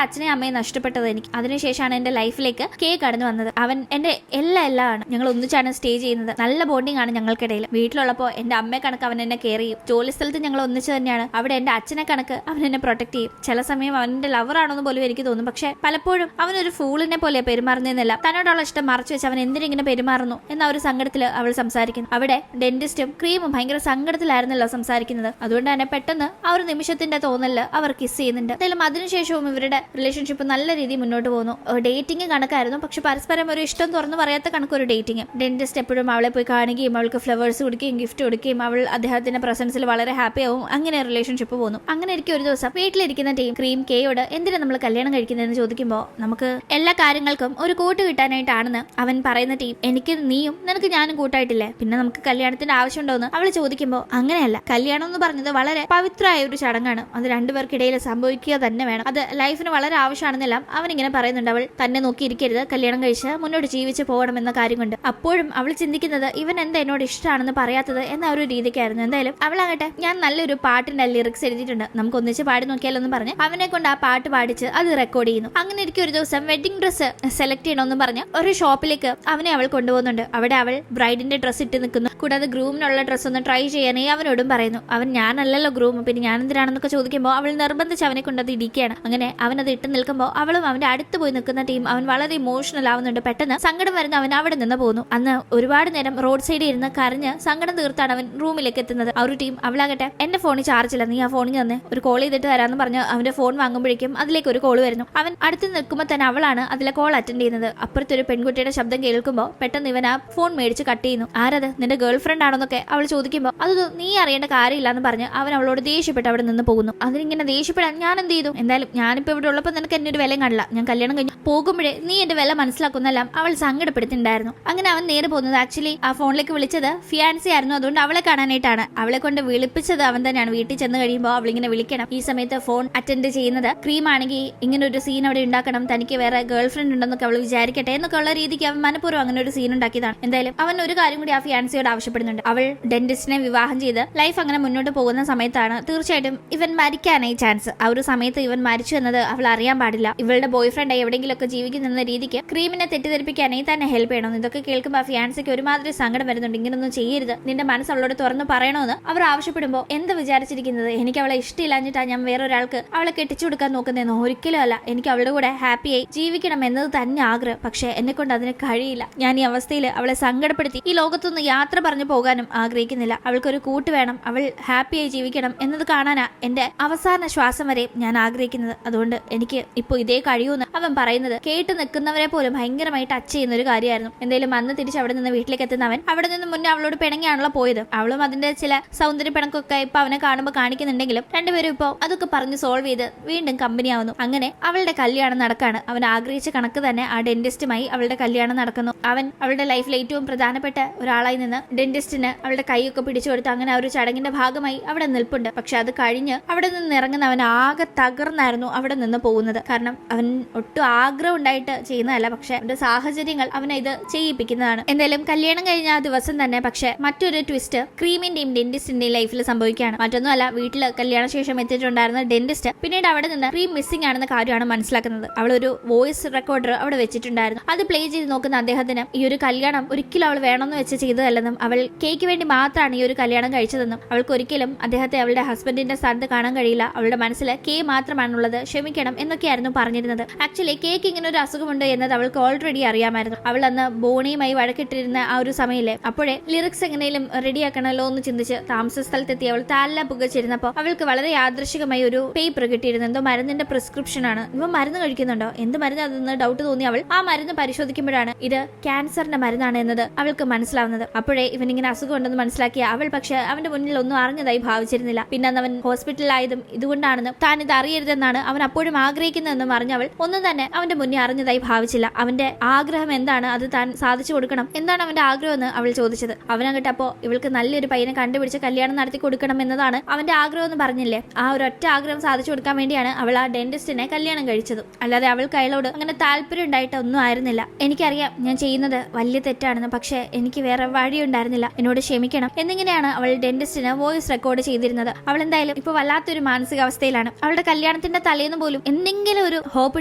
അച്ഛനെയും അമ്മയെ നഷ്ടപ്പെട്ടത് എനിക്ക്. അതിനുശേഷമാണ് എന്റെ ലൈഫിലേക്ക് കെ കടന്നു വന്നത്. അവൻ എന്റെ എല്ലാമാണ്. ഞങ്ങൾ ഒന്നിച്ചാണ് സ്റ്റേ ചെയ്യുന്നത്. നല്ല ബോണ്ടിങ് ആണ് ഞങ്ങൾക്കിടയിൽ. വീട്ടിലുള്ളപ്പോൾ എന്റെ അമ്മയെ കണക്ക് അവൻ എന്നെ കെയർ ചെയ്യും. ജോലി സ്ഥലത്ത് ഞങ്ങൾ ഒന്നിച്ച് തന്നെയാണ്. അവിടെ എന്റെ അച്ഛനെ കണക്ക് അവൻ എന്നെ പ്രൊട്ടക്ട് ചെയ്യും. ചില സമയം അവന്റെ ലവർ ആണെന്ന് പോലും എനിക്ക് തോന്നും. പക്ഷെ പലപ്പോഴും അവനൊരു ഫൂളിനെ പോലെ പെരുമാറുന്നതെന്നല്ല, തന്നോടുള്ള ഇഷ്ടം മറച്ചു വെച്ച് അവൻ എന്തിനിങ്ങനെ പെരുമാറുന്നു എന്ന ഒരു സങ്കടത്തിൽ അവൾ സംസാരിക്കുന്നു. അവിടെ ഡെന്റിസ്റ്റും ക്രീമും ഭയങ്കര സങ്കടത്തിലായിരുന്നല്ലോ സംസാരിക്കുന്നത്. അതുകൊണ്ട് തന്നെ പെട്ടെന്ന് ആ ഒരു നിമിഷത്തിന്റെ തോന്നല് അവർ കിസ് ചെയ്യുന്നുണ്ട്. എന്തായാലും അതിനുശേഷവും ഇവരുടെ റിലേഷൻഷിപ്പ് നല്ല രീതിയിൽ മുന്നോട്ട് പോകുന്നു. ഡേറ്റിംഗ് കണക്കായിരുന്നു, പക്ഷെ പരസ്പരം ഒരു ഇഷ്ടം തുറന്നു പറയാത്ത കണക്കൊരു ഡേറ്റിംഗ്. ഡെന്റിസ്റ്റ് എപ്പോഴും അവളെ പോയി കാണുകയും അവൾക്ക് ഫ്ലവേഴ്സ് കൊടുക്കുകയും ഗിഫ്റ്റ് കൊടുക്കുകയും അവൾ അദ്ദേഹത്തിന്റെ പ്രസൻസിൽ വളരെ ഹാപ്പി ആവും. അങ്ങനെ റിലേഷൻഷിപ്പ് പോകുന്നു. അങ്ങനെ ഇരിക്കും ഒരു ദിവസം വീട്ടിലിരിക്കുന്ന ടീം ക്രീം കെയോട് എന്തിനാ നമ്മൾ കല്യാണം കഴിക്കുന്നതെന്ന് ചോദിക്കുമ്പോൾ നമുക്ക് എല്ലാ കാര്യങ്ങൾക്കും ഒരു കൂട്ട് കിട്ടാനായിട്ടാണെന്ന് അവൻ പറയുന്ന ടീം, എനിക്ക് നീയും നിനക്ക് ഞാനും കൂട്ടായിട്ടില്ലേ, പിന്നെ നമുക്ക് കല്യാണത്തിന്റെ ആവശ്യമുണ്ടോന്ന് അവൾ ചോദിക്കുമ്പോൾ അങ്ങനെയല്ല, കല്യാണം എന്ന് പറഞ്ഞത് വളരെ പവിത്രമായ ഒരു ചടങ്ങാണ്. അത് രണ്ടുപേർക്കിടയിൽ സംഭവിക്കുക തന്നെ വേണം. അത് ലൈഫിന് വളരെ ആവശ്യമാണെന്നെല്ലാം അവൻ ഇങ്ങനെ പറയുന്നുണ്ട്. അവൾ തന്നെ നോക്കിയിരിക്കരുത്, കല്യാണം കഴിച്ച് മുന്നോട്ട് ജീവിച്ച് പോകണം എന്ന കാര്യം കൊണ്ട്. അപ്പോഴും അവൾ ചിന്തിക്കുന്നത് ഇവൻ എന്താ എന്നോട് ഇഷ്ടമാണെന്ന് പറയാത്തത് എന്ന ഒരു രീതിക്കായിരുന്നു. എന്തായാലും അവളാകട്ടെ ഞാൻ നല്ലൊരു പാട്ടിന്റെ ലിറിക്സ് എഴുതിയിട്ടുണ്ട്, നമുക്ക് ഒന്നിച്ച് പാടി നോക്കിയാലോ എന്ന് പറഞ്ഞ് അവനെ കൊണ്ട് ആ പാട്ട് പാടിച്ച് അത് റെക്കോർഡ് ചെയ്യുന്നു. അങ്ങനെ ഇരിക്കും ഒരു ദിവസം വെഡിങ് ഡ്രസ്സ് സെലക്ട് ചെയ്യണമെന്ന് പറഞ്ഞ് ഒരു ഷോപ്പിലേക്ക് അവനെ അവൾ കൊണ്ടുപോകുന്നുണ്ട്. അവിടെ അവൾ ബ്രൈഡിന്റെ ഡ്രസ്സ് ഇട്ട് നിൽക്കുന്നു. കൂടാതെ ഗ്രൂമിനുള്ള ഡ്രസ്സ് ഒന്ന് ട്രൈ ചെയ്യാനേ അവനോടും പറയുന്നു. അവൻ ഞാനല്ലല്ലോ ഗ്രൂം, പിന്നെ ഞാൻ എന്തിനാണെന്നൊക്കെ ചോദിക്കുമ്പോൾ അവൾ നിർബന്ധിച്ച് അവനെ കൊണ്ട് അത് ഇടിക്കുകയാണ്. അങ്ങനെ അവൻ അത് ഇട്ട് നിൽക്കുമ്പോൾ അവളും അവന്റെ അടുത്ത് പോയി നിൽക്കുന്ന ടീം അവൻ വളരെ ഇമോഷണൽ ആവുന്നുണ്ട്. പെട്ടെന്ന് സങ്കടം വരുന്ന അവൻ അവിടെ നിന്ന് പോകുന്നു. അന്ന് ഒരുപാട് നേരം റോഡ് സൈഡിൽ ഇരുന്ന് കരഞ്ഞ് സങ്കടം തീർത്താണ് അവൻ റൂമിലേക്ക് എത്തുന്നത്. ആ ഒരു ടീം അവളാകട്ടെ എന്റെ ഫോണിൽ ചാർജില്ല, നീ ആ ഫോണിൽ തന്നെ ഒരു കോൾ ചെയ്തിട്ട് വരാമെന്ന് പറഞ്ഞ് അവന്റെ ഫോൺ വാങ്ങുമ്പോഴേക്കും അതിലേക്ക് ഒരു കോൾ വരുന്നു. അവൻ അടുത്ത് നിൽക്കുമ്പോൾ തന്നെ അവളാണ് അതിലെ കോൾ അറ്റൻഡ് ചെയ്യുന്നത്. അപ്പുറത്തൊരു പെൺകുട്ടിയുടെ ശബ്ദം കേൾക്കുമ്പോൾ പെട്ടെന്ന് ഇവൻ ആ ഫോൺ മേടിച്ച് കട്ട് ചെയ്യുന്നു. ആരത്, നിന്റെ ഗേൾ ഫ്രണ്ട് ആണെന്നൊക്കെ അവൾ ചോദിക്കുമ്പോൾ അത് നീ അറിയേണ്ട കാര്യമില്ല എന്ന് പറഞ്ഞ് അവൻ അവളോട് ദേഷ്യപ്പെട്ട് അവിടെ നിന്ന് പോകുന്നു. അതിനിങ്ങനെ ദേഷ്യപ്പെടാൻ ഞാൻ എന്ത് ചെയ്തു? എന്തായാലും ഞാനിപ്പോ ഇവിടെ ഉള്ളപ്പോൾ നിനക്ക് എന്നെ ഒരു വിലയും കാണില്ല. ഞാൻ കല്യാണം കഴിഞ്ഞ് പോകുമ്പോഴേ നീ എന്റെ വില മനസ്സിലാക്കുന്നെല്ലാം അവൾ സങ്കടപ്പെടുത്തിണ്ടായിരുന്നു. അങ്ങനെ അവൻ നേരെ പോകുന്നത് ആക്ച്വലി ആ ഫോണിലേക്ക് വിളിച്ചത് ഫിയാൻസി ആയിരുന്നു. അതുകൊണ്ട് അവളെ കാണാനായിട്ടാണ്. അവളെ കൊണ്ട് വിളിപ്പിച്ചത് അവൻ തന്നെയാണ്. വീട്ടിൽ ചെന്ന് കഴിയുമ്പോൾ അവളിങ്ങനെ വിളിക്കണം. ഈ സമയത്ത് ഫോൺ അറ്റൻഡ് ചെയ്യുന്നത് ക്രീം ആണെങ്കിൽ ഇങ്ങനെ ഒരു സീൻ അവിടെ ഉണ്ടാക്കണം, തനിക്ക് വേറെ ഗേൾ ഫ്രണ്ട് ഉണ്ടെന്നൊക്കെ അവൾ വിചാരിക്കട്ടെ എന്നൊക്കെ ഉള്ള രീതിക്ക് അവൻ മനഃപൂർവ്വം അങ്ങനെ ഒരു സീൻ ഉണ്ടാക്കിയതാണ്. എന്തായാലും അവൻ ഒരു കാര്യം കൂടി ആ ഫിയാൻസിയോട് ആവശ്യപ്പെടുന്നുണ്ട്. അവൾ ഡെന്റിസ്റ്റിനെ വിവാഹം ചെയ്ത് ലൈഫ് അങ്ങനെ മുന്നോട്ട് പോകുന്ന സമയത്താണ് തീർച്ചയായിട്ടും ഇവൻ മരിക്കാനായി ചാൻസ്. ആ ഒരു സമയത്ത് ഇവൻ മരിച്ചു എന്നത് അവൾ അറിയാൻ പാടില്ല. ഇവളുടെ ബോയ് ഫ്രണ്ട് എവിടെയെങ്കിലുമൊക്കെ ജീവിക്കുന്ന രീതിക്ക് ക്രീമിനെ തെറ്റിദ്ധരിപ്പിക്കാനായി തന്നെ ഹെൽപ്പ് ചെയ്യണം. ഇതൊക്കെ കേൾക്കുമ്പോൾ ആ ഫിയാൻസിക്ക് ഒരുമാതിരി സങ്കടം വരുന്നുണ്ട്. ഇങ്ങനൊന്നും ചെയ്യരുത്, നിന്റെ മനസ്സ് അവളോട് തുറന്നു പറയണമെന്ന് അവർ ആവശ്യപ്പെടുമ്പോൾ എന്ത് വിചാരിച്ചിരിക്കുന്നത്, എനിക്ക് അവളെ ഇഷ്ടമില്ലാഞ്ഞിട്ടാ ഞാൻ വേറൊരാൾക്ക് അവളെ കെട്ടിച്ചു കൊടുക്കാൻ നോക്കുന്നതെന്നോ? ഒരിക്കലും അല്ല. എനിക്ക് അവളുടെ കൂടെ ഹാപ്പിയായി ജീവിക്കണം എന്നത് തന്നെ ആഗ്രഹം. പക്ഷെ എന്നെ കൊണ്ട് അതിന് കഴിയില്ല. ഞാൻ ഈ അവസ്ഥയിൽ അവളെ സങ്കടപ്പെടുത്തി ഈ ലോകത്തുനിന്ന് യാത്ര പറഞ്ഞു പോകാനും ആഗ്രഹിക്കുന്നില്ല. അവൾക്കൊരു കൂട്ട് വേണം, അവൾ ഹാപ്പിയായി ജീവിക്കണം എന്നത് കാണാനാ എന്റെ അവസാന ശ്വാസം വരെ ഞാൻ ആഗ്രഹിക്കുന്നത്. അതുകൊണ്ട് എനിക്ക് ഇപ്പോൾ ഇതേ കഴിയൂന്ന് അവൻ പറയുന്നത് കേട്ട് നിൽക്കുന്നവരെ പോലും ഭയങ്കരമായി ടച്ച് ചെയ്യുന്ന ഒരു കാര്യമായിരുന്നു. എന്തായാലും അന്ന് തിരിച്ച് അവിടെ നിന്ന് വീട്ടിലേക്ക് എത്തുന്ന അവൻ അവിടെ നിന്ന് മുന്നേ അവളോട് പിണങ്ങിയാണല്ലോ പോയത്. അവളും അതിന്റെ ചില സൗന്ദര്യ പിണക്കൊക്കെ ഇപ്പൊ അവനെ കാണുമ്പോൾ കാണിക്കുന്നുണ്ടെങ്കിലും രണ്ടുപേരും ഇപ്പോൾ അതൊക്കെ പറഞ്ഞ് സോൾവ് ചെയ്ത് വീണ്ടും കമ്പനി ആവുന്നു. അങ്ങനെ അവളുടെ കല്യാണം നടക്കാണ്. അവൻ ആഗ്രഹിച്ച കണക്ക് തന്നെ ആ ഡെന്റിസ്റ്റുമായി അവളുടെ കല്യാണം നടക്കുന്നു. അവൻ അവളുടെ ലൈഫിൽ ഏറ്റവും പ്രധാനപ്പെട്ട ഒരാളായി നിന്ന് ഡെന്റിസ്റ്റിന് അവളുടെ കൈയൊക്കെ പിടിച്ചു കൊടുത്ത് അങ്ങനെ ആ ഒരു ചടങ്ങിന്റെ ഭാഗമായി അവിടെ നിൽപ്പുണ്ട്. പക്ഷെ അത് കഴിഞ്ഞ് അവിടെ നിന്ന് ഇറങ്ങുന്ന അവൻ ആകെ തകർന്നായിരുന്നു അവിടെ നിന്ന് പോകുന്നത്. കാരണം അവൻ ഒട്ടും ആഗ്രഹം ഉണ്ടായിട്ട് ചെയ്യുന്നതല്ല, പക്ഷെ അവന്റെ സാഹചര്യങ്ങൾ അവനെ ഇത് ചെയ്യിപ്പിക്കുന്നതാണ്. എന്തായാലും കല്യാണം കഴിഞ്ഞ ആ ദിവസം തന്നെ പക്ഷെ മറ്റൊരു ട്വിസ്റ്റ് ക്രീമിന്റെയും ഡെന്റിസ്റ്റിന്റെയും ലൈഫിൽ സംഭവിക്കുകയാണ്. മറ്റൊന്നുമല്ല, വീട്ടിൽ കല്യാണ ശേഷം എത്തിയിട്ടുണ്ടായിരുന്ന ഡെന്റിസ്റ്റ് പിന്നീട് അവിടെ നിന്ന് ക്രീം മിസ്സിംഗ് ആണെന്ന കാര്യമാണ് മനസ്സിലാക്കുന്നത്. അവൾ ഒരു വോയിസ് റെക്കോർഡർ അവിടെ വെച്ചിട്ടുണ്ടായിരുന്നു. അത് പ്ലേ ചെയ്ത് നോക്കുന്ന അദ്ദേഹത്തിന് ഈ ഒരു കല്യാണം ഒരിക്കലും അവൾ വേണമെന്ന് വെച്ച് ചെയ്തതല്ലെന്നും അവൾ കേക്ക് വേണ്ടി മാത്രമാണ് ഈ ഒരു കല്യാണം കഴിച്ചതെന്നും അവൾക്ക് ഒരിക്കലും അദ്ദേഹത്തെ അവളുടെ ഹസ്ബൻഡിന്റെ സ്ഥാനത്ത് കാണാൻ കഴിയില്ല, അവളുടെ മനസ്സിൽ കെ മാത്രമാണുള്ളത്, ക്ഷമിക്കണം എന്നൊക്കെയായിരുന്നു പറഞ്ഞിരുന്നത്. ആക്ച്വലി കേക്ക് ഇങ്ങനെ ഒരു അസുഖമുണ്ട് എന്നത് അവൾക്ക് ഓൾറെഡി അറിയാമായിരുന്നു. അവൾ അന്ന് ബോണിയുമായി വഴക്കിട്ടിരുന്ന ആ ഒരു സമയല്ലേ, അപ്പോഴേ ലിറിക്സ് എങ്ങനെയും റെഡിയാക്കണമല്ലോ എന്ന് ചിന്തിച്ച് താമസ സ്ഥലത്തെത്തി അവൾ താല പുകച്ചിരുന്നപ്പോൾ അവൾക്ക് വളരെ യാദൃശികമായി ഒരു പേപ്പർ കിട്ടിയിരുന്നു. എന്തോ മരുന്നിന്റെ പ്രിസ്ക്രിപ്ഷൻ ആണ്. ഇവ മരുന്ന് കഴിക്കുന്നുണ്ടോ, എന്ത് മരുന്ന് അതെന്ന് ഡൗട്ട് തോന്നി അവൾ ആ മരുന്ന് പരിശോധിക്കുമ്പോഴാണ് ഇത് ക്യാൻസറിന്റെ മരുന്നാണ് എന്നത് അവൾക്ക് മനസ്സിലാവുന്നത്. അപ്പോഴേ ഇവനിങ്ങനെ അസുഖം ഉണ്ടെന്ന് മനസ്സിലാക്കിയ അവൾ പക്ഷെ അവന്റെ മുന്നിൽ ഒന്നും അറിഞ്ഞതായി ഭാവിച്ചിരുന്നില്ല. പിന്നെ അന്ന് അവൻ ഹോസ്പിറ്റലിലായതും ഇതുകൊണ്ടാണെന്നും താൻ ഇത് അറിയരുതെന്നാണ് അവൻ അപ്പോഴും ആഗ്രഹിക്കുന്നതെന്നും അറിഞ്ഞവൾ ഒന്നും തന്നെ അവന്റെ മുന്നിൽ അറിഞ്ഞതായി ഭാവിച്ചില്ല. അവന്റെ ആഗ്രഹം എന്താണ്, അത് താൻ സാധിച്ചു കൊടുക്കണം, എന്താണ് അവന്റെ ആഗ്രഹം എന്ന് അവൾ ചോദിച്ചത്. അവനങ്ങട്ട് അപ്പോ ഇവൾക്ക് നല്ലൊരു പയ്യനെ കണ്ടുപിടിച്ച് കല്യാണം നടത്തി കൊടുക്കണം എന്നതാണ് അവന്റെ ആഗ്രഹം എന്ന് പറഞ്ഞില്ലേ. ആ ഒരു ഒറ്റ ആഗ്രഹം സാധിച്ചു കൊടുക്കാൻ വേണ്ടിയാണ് അവൾ ആ ഡെന്റിസ്റ്റിനെ കല്യാണം കഴിച്ചത്. അല്ലാതെ അവൾക്ക് അയാളോട് അങ്ങനെ താല്പര്യം ഉണ്ടായിട്ട് ഒന്നും ആയിരുന്നില്ല. ഉണ്ടായിരുന്നില്ല. എനിക്കറിയാം ഞാൻ ചെയ്യുന്നത് വലിയ തെറ്റാണെന്ന്, പക്ഷെ എനിക്ക് വേറെ വഴിയുണ്ടായിരുന്നില്ല, എന്നോട് ക്ഷമിക്കണം എന്നിങ്ങനെയാണ് അവൾ ഡെന്റിസ്റ്റിന് വോയിസ് റെക്കോർഡ് ചെയ്തിരുന്നത്. അവൾ എന്തായാലും ഇപ്പൊ വല്ലാത്തൊരു മാനസികാവസ്ഥയിലാണ്. അവളുടെ കല്യാണത്തിന്റെ തലേന്ന് പോലും എന്തെങ്കിലും ഒരു ഹോപ്പ്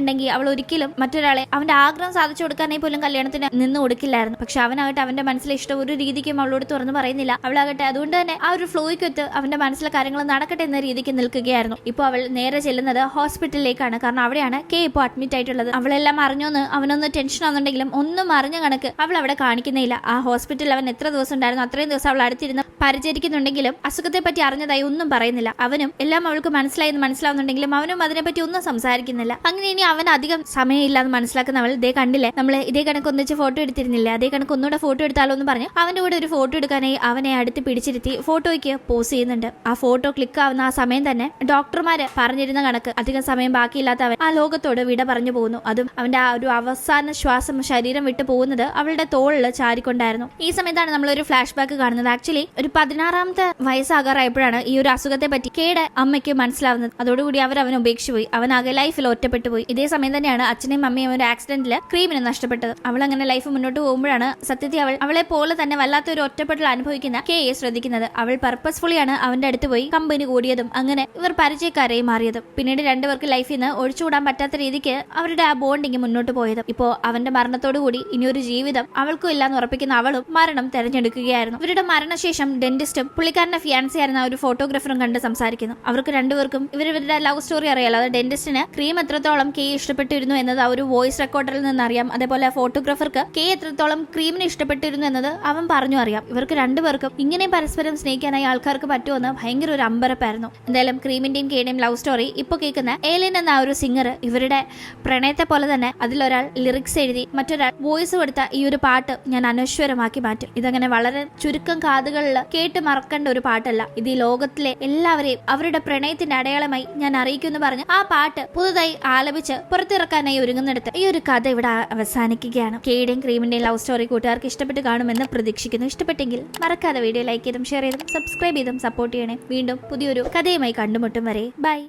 ഉണ്ടെങ്കിൽ അവൾ ഒരിക്കലും മറ്റൊരാളെ അവന്റെ ആഗ്രഹം സാധിച്ചു കൊടുക്കാനായി പോലും കല്യാണത്തിന് നിന്ന് കൊടുക്കില്ലായിരുന്നു. പക്ഷെ അവനാകട്ടെ അവന്റെ മനസ്സിലെ ഇഷ്ടം ഒരു രീതിക്കും അവളോട് തുറന്നു പറയുന്നില്ല. അവളാകട്ടെ അതുകൊണ്ട് തന്നെ ആ ഒരു ഫ്ലോയ്ക്കൊത്ത് അവന്റെ മനസ്സിലെ കാര്യങ്ങൾ നടക്കട്ടെ എന്ന രീതിക്ക് നിൽക്കുകയായിരുന്നു. ഇപ്പോൾ അവൾ നേരെ ചെല്ലുന്നത് ഹോസ്പിറ്റലിലേക്കാണ്. കാരണം അവിടെയാണ് കെ ഇപ്പോൾ അഡ്മിറ്റ് ആയിട്ടുള്ളത്. അവളെല്ലാം അറിഞ്ഞോന്ന് അവനൊന്ന് ടെൻഷൻ ആവുന്നുണ്ടെങ്കിലും ഒന്നും അറിഞ്ഞ കണക്ക് അവൾ അവിടെ കാണിക്കുന്നില്ല. ആ ഹോസ്പിറ്റലിൽ അവൻ എത്ര ദിവസം ഉണ്ടായിരുന്നു അത്രയും ദിവസം അവൾ അടുത്തിരുന്ന് പരിചരിക്കുന്നുണ്ടെങ്കിലും അസുഖത്തെ പറ്റി അറിഞ്ഞതായി ഒന്നും പറയുന്നില്ല. അവനും എല്ലാം അവൾക്ക് മനസ്സിലായെന്ന് മനസ്സിലാവുന്നുണ്ടെങ്കിലും അവനും അതിനെപ്പറ്റി ഒന്നും സംസാരിക്കുന്നില്ല. അങ്ങനെ ഇനി അവൻ അധികം സമയമില്ലാന്ന് മനസ്സിലാക്കുന്ന അവൾ ഇതേ കണ്ടില്ലേ, നമ്മൾ ഇതേ കണക്ക് ഒന്നിച്ച് ഫോട്ടോ എടുത്തിരുന്നില്ലേ, അതേ കണക്ക് ഒന്നുകൂടെ ഫോട്ടോ എടുത്താലോ എന്ന് പറഞ്ഞ് അവന്റെ കൂടെ ഒരു ഫോട്ടോ എടുക്കാനായി അവനെ അടുത്ത് പിടിച്ചിരുത്തി ഫോട്ടോയ്ക്ക് പോസ് ചെയ്യുന്നുണ്ട്. ആ ഫോട്ടോ ക്ലിക്ക് ആവുന്ന ആ സമയം തന്നെ ഡോക്ടർമാര് പറഞ്ഞിരുന്ന കണക്ക് അധികം സമയം ബാക്കിയില്ലാത്ത അവൻ ആ ലോകത്തോട് വിട പറഞ്ഞു പോകുന്നു. അതും അവന്റെ ആ ഒരു അവസാന ശ്വാസം ശരീരം വിട്ടു പോകുന്നത് അവളുടെ തോളിൽ ചാരിക്കൊണ്ടായിരുന്നു. ഈ സമയത്താണ് നമ്മൾ ഒരു ഫ്ലാഷ് ബാക്ക് കാണുന്നത്. ആക്ച്വലി ഒരു 16ാമത്തെ വയസ്സാകാറായപ്പോഴാണ് ഈ ഒരു അസുഖത്തെ പറ്റി കെയുടെ അമ്മയ്ക്ക് മനസ്സിലാവുന്നത്. അതോടുകൂടി അവനെ ഉപേക്ഷിച്ചു പോയി. അവനാകെ ലൈഫിൽ ഒറ്റപ്പെട്ടു പോയി. ഇതേ സമയം തന്നെയാണ് അച്ഛനെയും അമ്മയും ഒരു ആക്സിഡന്റിൽ ക്രീമിനെ നഷ്ടപ്പെട്ടത്. അവൾ അങ്ങനെ ലൈഫ് മുന്നോട്ട് പോകുമ്പോഴാണ് സത്യത്തിൽ അവളെ പോലെ തന്നെ വല്ലാത്തൊരു ഒറ്റപ്പെടൽ അനുഭവിക്കുന്ന കെയെ ശ്രദ്ധിക്കുന്നത്. അവൾ പർപ്പസ്ഫുള്ളിയാണ് അവന്റെ അടുത്ത് പോയി കമ്പനി കൂടിയതും അങ്ങനെ ഇവർ പരിചയക്കാരായി മാറിയതും. പിന്നീട് രണ്ടുപേർക്ക് ലൈഫിൽ നിന്ന് ഒഴിച്ചുകൂടാൻ പറ്റാത്ത രീതിക്ക് അവരുടെ ആ ബോണ്ടിങ് മുന്നോട്ട് പോയതും. ഇപ്പോ അവന്റെ മരണത്തോടുകൂടി ഇനിയൊരു ജീവിതം അവൾക്കും ഇല്ലാന്ന് ഉറപ്പിക്കുന്ന അവളും മരണം തെരഞ്ഞെടുക്കുകയായിരുന്നു. ഇവരുടെ മരണശേഷം ഡെന്റിസ്റ്റും പുള്ളിക്കാരന്റെ ഫിയാൻസി ആയിരുന്ന ഒരു ഫോട്ടോഗ്രാഫറും കണ്ട് സംസാരിക്കുന്നു. അവർക്ക് രണ്ടുപേർക്കും ഇവരുടെ ലവ് സ്റ്റോറി അറിയാലോ. അത് ഡെന്റിസ്റ്റിന് ക്രീം എത്രത്തോളം കെ ഇഷ്ടപ്പെട്ടിരുന്നു എന്നത് ആ ഒരു വോയിസ് റെക്കോർഡറിൽ നിന്ന് അറിയാം. അതേപോലെ ഫോട്ടോഗ്രാഫർക്ക് കെ എത്രത്തോളം ക്രീമിനെ ഇഷ്ടപ്പെട്ടിരുന്നു എന്നത് അവൻ പറഞ്ഞു അറിയാം. ഇവർക്ക് രണ്ടുപേർക്കും ഇങ്ങനെ പരസ്പരം സ്നേഹിക്കാനായി ആൾക്കാർക്ക് പറ്റുമെന്ന് ഭയങ്കര ഒരു അമ്പരപ്പായിരുന്നു. എന്തായാലും ക്രീമിന്റെയും കെയുടെയും ലവ് സ്റ്റോറി ഇപ്പൊ കേൾക്കുന്ന ഏലിൻ എന്ന ആ ഒരു സിംഗർ ഇവരുടെ പ്രണയത്തെ പോലെ തന്നെ അതിലൊരാൾ ലിറിക്സ് എഴുതി മറ്റൊരാൾ വോയിസ് കൊടുത്ത ഈ ഒരു പാട്ട് ഞാൻ അനശ്വരമാക്കി മാറ്റും. ഇതങ്ങനെ വളരെ ചുരുക്കം കാതുകളിൽ കേട്ട് മറക്കേണ്ട ഒരു പാട്ടല്ല. ഇത് ഈ ലോകത്തിലെ എല്ലാവരെയും അവരുടെ പ്രണയത്തിന്റെ അടയാളമായി ഞാൻ അറിയിക്കുമെന്ന് പറഞ്ഞ് ആ പാട്ട് പുതുതായി ആലപിച്ച് പുറത്തിറക്കാനായി ഒരുങ്ങുന്നിടത്ത് ഈ ഒരു കഥ ഇവിടെ അവസാനിക്കുകയാണ്. കെയുടെയും ക്രീമിന്റെയും ലവ് സ്റ്റോറി കൂട്ടുകാർക്ക് ഇഷ്ടപ്പെട്ട് കാണുമെന്ന് പ്രതീക്ഷിക്കുന്നു. ഇഷ്ടപ്പെട്ടെങ്കിൽ മറക്കാതെ വീഡിയോ ലൈക്ക് ചെയ്തും ഷെയർ ചെയ്തും സബ്സ്ക്രൈബ് ചെയ്തും സപ്പോർട്ട് ചെയ്യണേ. വീണ്ടും പുതിയൊരു കഥയുമായി കണ്ടുമുട്ടും വരെ ബൈ.